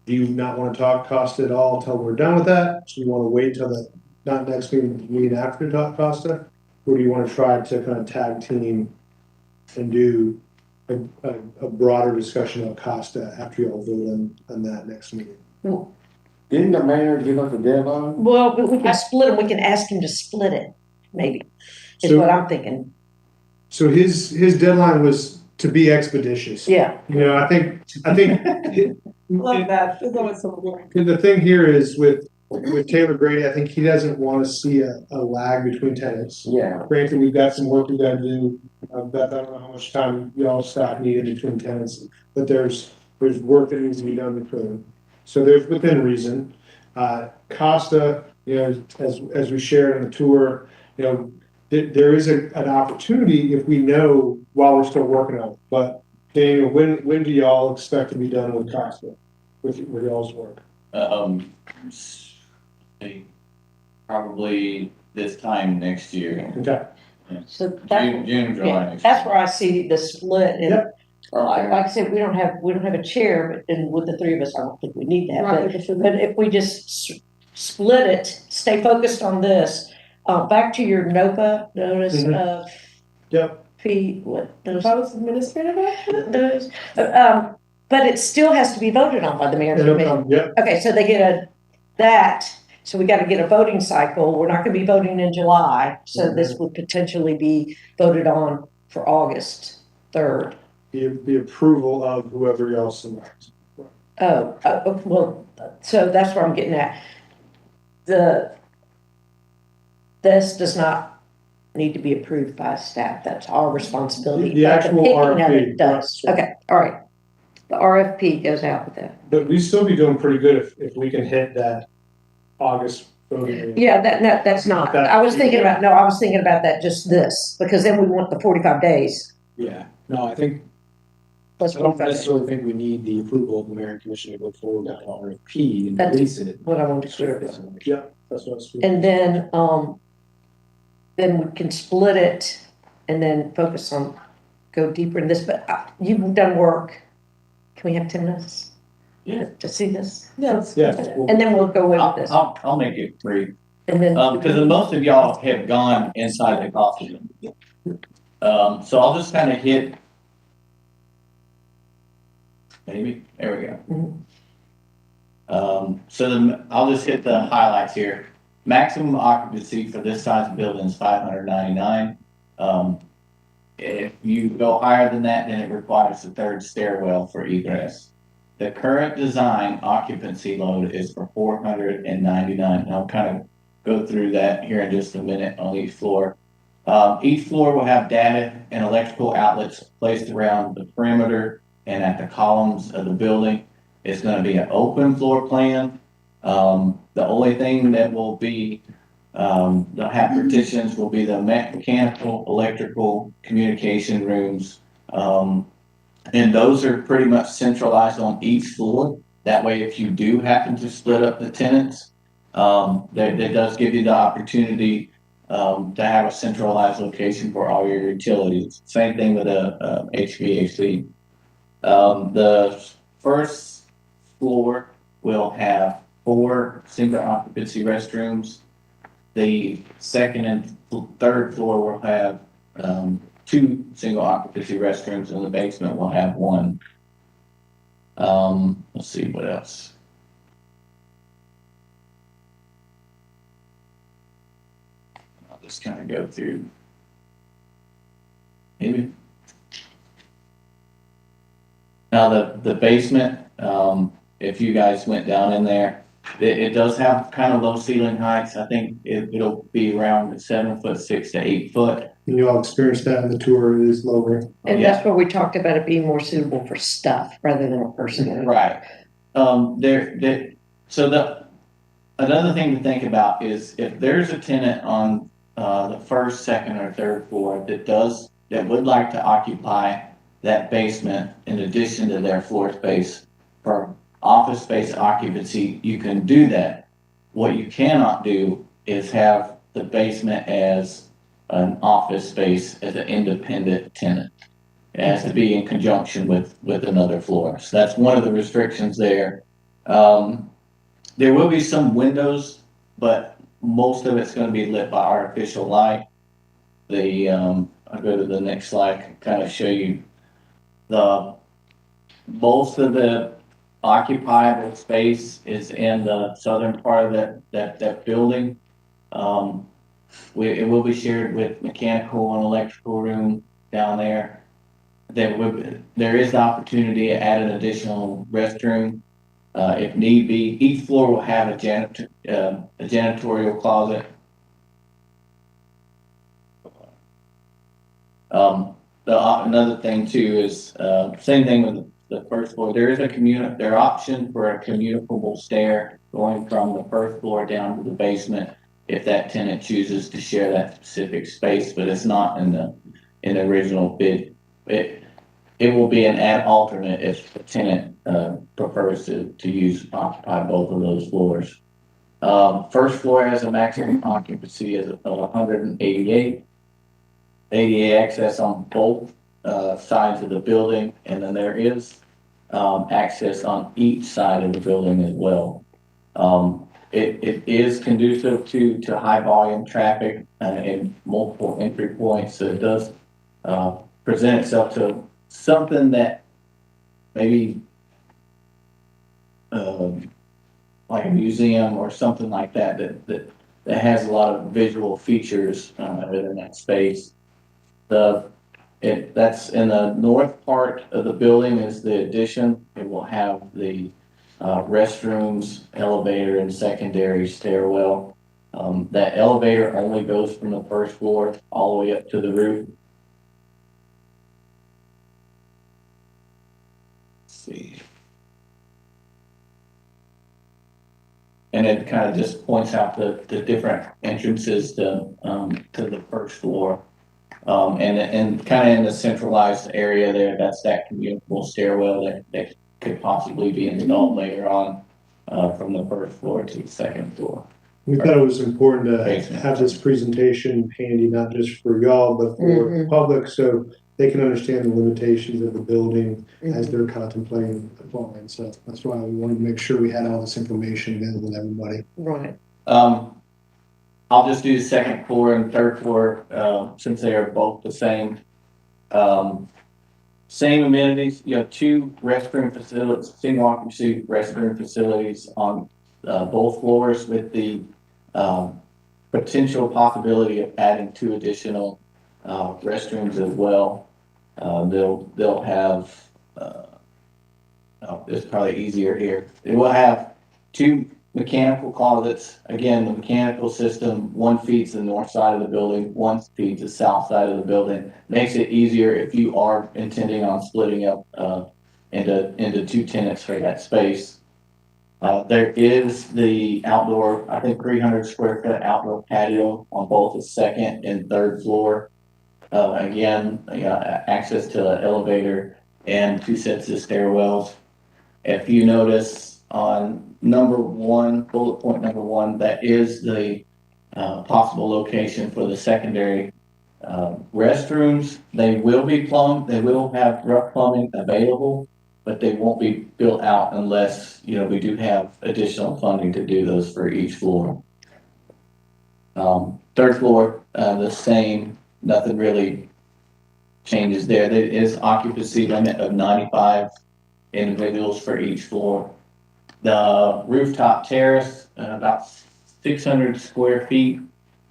do you not want to talk Costa at all until we're done with that? So you want to wait till not next meeting after to talk Costa? Or do you want to try to kind of tag team and do a broader discussion of Costa after you all vote on that next meeting? Didn't the mayor give us a deadline? Well, but we can split them, we can ask him to split it, maybe, is what I'm thinking. So his deadline was to be expeditious. Yeah. I think. Love that, there's always someone good. The thing here is with Taylor Grady, I think he doesn't want to see a lag between tenants. Yeah. Granted, we've got some work we got to do. Beth, I don't know how much time y'all staff needed between tenants, but there's work that needs to be done between. So there's within reason. Costa, as we shared on the tour, there is an opportunity if we know while we're still working on it. But Daniel, when do y'all expect to be done with Costa, with y'all's work? probably this time next year. Okay. So June, July yeah, next that's year. where I see the split, and Yep. like I said, we don't have a chair, but and with the 3 of us, I don't think we need that, Right, but if we just split it, stay focused on this, back to your NOPA notice Mhm. of Yep. what those, Proposed administrative action? those, but it still has to be voted on by the mayor and commission. Yep. Okay, so they get so we gotta get a voting cycle, we're not gonna be voting in July, so this would potentially be voted on for August 3rd. The approval of whoever y'all select. Well, so that's where I'm getting at. This does not need to be approved by staff, that's our responsibility. The but actual picking of RFP, it does. right. Okay, all right. The RFP goes out with that. But we'd still be doing pretty good if we can hit that August voting. Yeah, that's not, I was thinking about that, just this, because then we want the 45 days. Yeah, no, I think Plus I don't 45 days. necessarily think we need the approval of the mayor and commission to go forward with the RFP and That's release it. what I wanted to clear up. Yeah, that's what I was. And then we can split it and then focus on, go deeper in this, but you've done work. Can we have 10 minutes? Yeah. To see this? Yes. Yeah. And then we'll go with I'll, this. I'll make it brief. And then. Because most of y'all have gone inside the coffee room. So I'll just kind of hit. Maybe, there we go. I'll just hit the highlights here. Maximum occupancy for this size building is 599. If you go higher than that, then it requires a third stairwell for egress. The current design occupancy load is for 499. And I'll kind of go through that here in just a minute on each floor. Each floor will have data and electrical outlets placed around the perimeter and at the columns of the building. It's going to be an open floor plan. The only thing that will be, they'll have partitions will be the mechanical, electrical, communication rooms. And those are pretty much centralized on each floor. That way, if you do happen to split up the tenants, that does give you the opportunity to have a centralized location for all your utilities. Same thing with a HVAC. The first floor will have 4 single occupancy restrooms. The second and third floor will have 2 single occupancy restrooms, and the basement will have 1. Let's see what else. I'll just kind of go through. Maybe. Now the basement, if you guys went down in there, it does have kind of low ceiling heights. I think it'll be around 7'6" to 8 foot. And you all experienced that in the tour, it is lower. And that's where we talked about it being more suitable for stuff rather than a person. Right. Another thing to think about is if there's a tenant on the first, second, or third floor that would like to occupy that basement in addition to their floor space for office space occupancy, you can do that. What you cannot do is have the basement as an office space as an independent tenant. It has to be in conjunction with another floor. So that's one of the restrictions there. There will be some windows, but most of it's going to be lit by artificial light. I'll go to the next slide and kind of show you most of the occupiable space is in the southern part of that building. It will be shared with mechanical and electrical room down there. There is the opportunity to add an additional restroom if need be. Each floor will have a janitorial closet. Another thing too is same thing with the first floor. There is there are options for a communicable stair going from the first floor down to the basement if that tenant chooses to share that specific space, but it's not in the original bid. It will be an alternate if the tenant prefers to occupy both of those floors. First floor has a maximum occupancy of 188. ADA access on both sides of the building, and then there is access on each side of the building as well. It is conducive to high volume traffic and multiple entry points. So it does present itself to something that maybe like a museum or something like that has a lot of visual features within that space. That's in the north part of the building is the addition. It will have the restrooms, elevator, and secondary stairwell. That elevator only goes from the first floor all the way up to the roof. Let's see. And it kind of just points out the different entrances to the first floor. And kind of in the centralized area there, that's that communicable stairwell that could possibly be installed later on, from the first floor to the second floor. We thought it was important to have this presentation handy, not just for y'all, but for the public, so they can understand the limitations of the building as they're contemplating applying. So that's why we wanted to make sure we had all this information available to everybody. Right. I'll just do the second floor and third floor, since they are both the same. Same amenities, you have two restroom facilities, single occupancy restroom facilities on both floors with the potential possibility of adding 2 additional restrooms as well. They'll have, it's probably easier here. It will have 2 mechanical closets. Again, the mechanical system, one feeds the north side of the building, one feeds the south side of the building. Makes it easier if you are intending on splitting up into 2 tenants for that space. There is the outdoor, I think 300 square foot outdoor patio on both the second and third floor. Again, access to the elevator and 2 sets of stairwells. If you notice on bullet point number 1, that is the possible location for the secondary restrooms. They will be plumbed. They will have rough plumbing available, but they won't be built out unless, we do have additional funding to do those for each floor. Third floor, the same, nothing really changes there. There is occupancy limit of 95 individuals for each floor. The rooftop terrace, about 600 square feet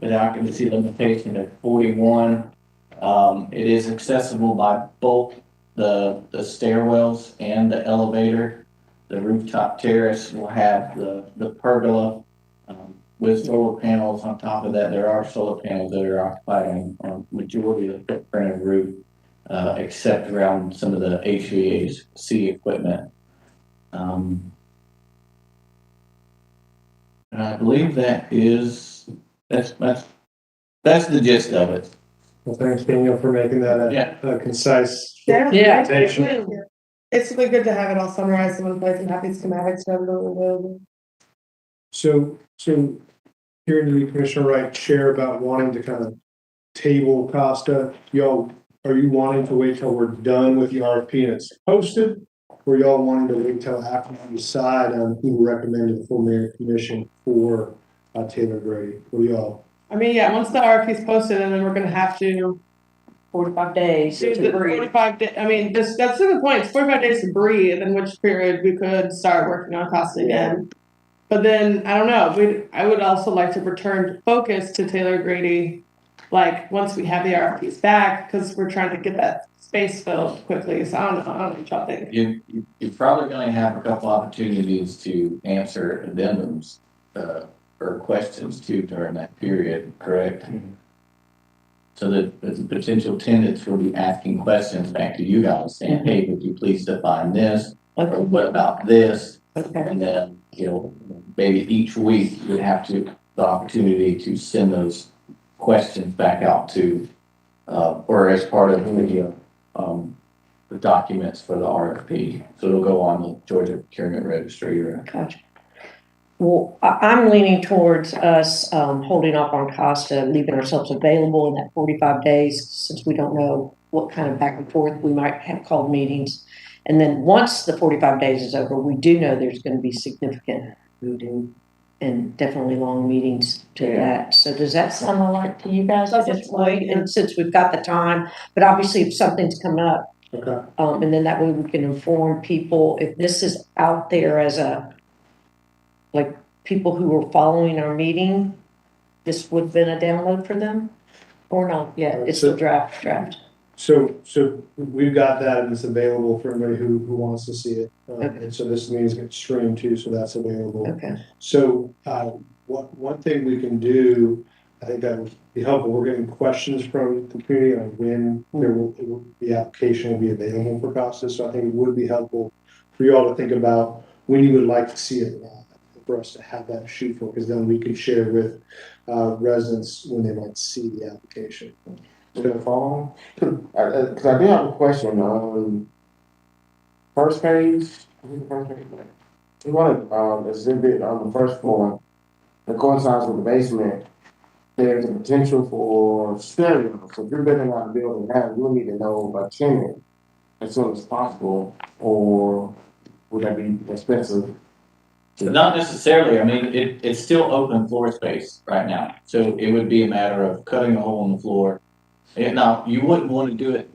with occupancy limitation of 41. It is accessible by both the stairwells and the elevator. The rooftop terrace will have the pergola with solar panels on top of that. There are solar panels that are occupying a majority of the footprint of the roof, except around some of the HVAC equipment. And I believe that's the gist of it. Well, thanks, Daniel, for making that a concise Yeah. presentation. It's really good to have it all summarized in one place and have these schematics available. So hearing you, Commissioner Wright, share about wanting to kind of table Costa, are you wanting to wait till we're done with the RFP and it's posted? Or y'all wanting to wait till after you decide on who recommended the full mayor commission for Taylor Grady? Or y'all? I mean, yeah, once the RFP is posted, and then we're gonna have to 45 days do to the breathe. 45 day. I mean, that's a good point. It's 45 days to breathe, in which period we could start working on Costa again. But then I don't know. I would also like to return focus to Taylor Grady, like once we have the RFPs back, because we're trying to get that space filled quickly. So I don't know what y'all think. You're probably going to have a couple opportunities to answer addendums or questions too during that period, correct? Mm-hmm. So that the potential tenants will be asking questions back to you guys saying, hey, would you please define this? Okay. Or what about this? Okay. And then, maybe each week you would have the opportunity to send those questions back out to, or as part of the documents for the RFP. So it'll go on the Georgia Procurement Registry. Gotcha. Well, I'm leaning towards us holding off on Costa, leaving ourselves available in that 45 days, since we don't know what kind of back and forth we might have called meetings. And then once the 45 days is over, we do know there's going to be significant meeting and definitely long meetings to that. So does that sound alike to you guys at this point? And since we've got the time, but obviously if something's coming up, Okay. And then that way we can inform people if this is out there as like people who are following our meeting, this would have been a download for them or not yet? It's the draft. So we've got that and it's available for anybody who wants to see it. And so this means it's streamed too, so that's available. Okay. So one thing we can do, I think that would be helpful. We're getting questions from the community on when the application will be available for Costa. So I think it would be helpful for you all to think about when you would like to see it for us to have that to shoot for, because then we can share with residents when they might see the application. in the fall. Cause I do have a question on first page. We want to, exhibit on the first floor that coincides with the basement. There's a potential for stereo. So if you're building out a building now, you'll need to know a tenant as soon as possible, or would that be expensive? Not necessarily, I mean, it's still open floor space right now, so it would be a matter of cutting a hole in the floor. And now, you wouldn't wanna do it,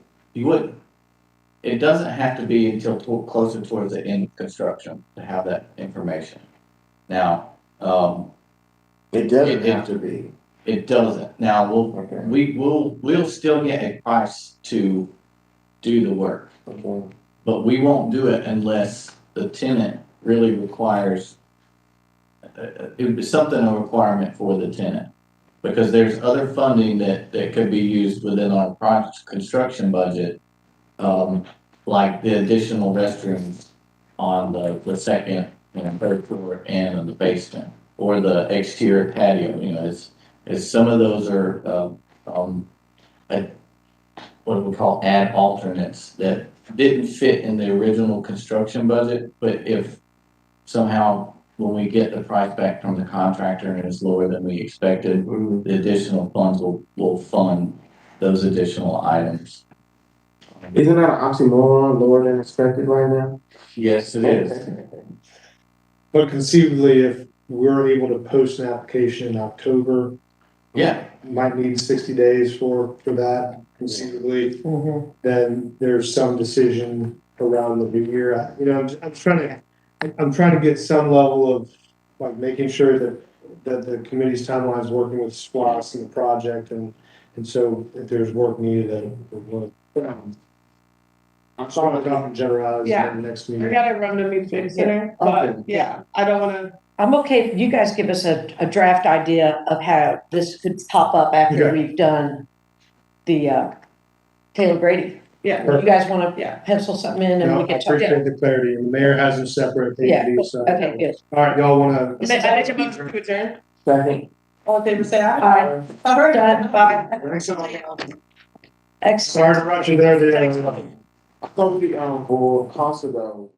it doesn't have to be until closer towards the end of construction to have that information. Now, It doesn't have to be. it doesn't, now, Okay. we'll still get a price to do the work, Okay. but we won't do it unless the tenant really requires, it would be something, a requirement for the tenant. Because there's other funding that could be used within our project construction budget, like the additional restrooms on the second and third floor and in the basement, or the exterior patio, it's some of those are, what do we call add alternates that didn't fit in the original construction budget, but if somehow when we get the price back from the contractor and it's lower than we expected, the additional funds will fund those additional items. Isn't that an oxymoron, lower than expected right now? Yes, it is. But conceivably, if we're able to post an application in October, Yeah, might need 60 days for that conceivably, then there's some decision around the new year. I'm trying to get some level of, like, making sure that the committee's timeline is working with SPLOST and the project, and so if there's work needed, then we'll. I'm sorry about the generalities in the next I meeting. gotta run to meet babysitter, but yeah, I don't wanna. I'm okay if you guys give us a draft idea of how this could pop up after Okay. we've done the, Taylor Grady. Yeah. You guys wanna Yeah. pencil something in and No, we I can talk? appreciate the clarity, and the mayor has them separate, Yeah, so. okay, good. All right, y'all wanna, I make a motion to adjourn. Second. All in favor, say aye. Aye. All right. Done, bye. thanks so much. Excellent. Sorry to rush you there, I thought we, for Costa though,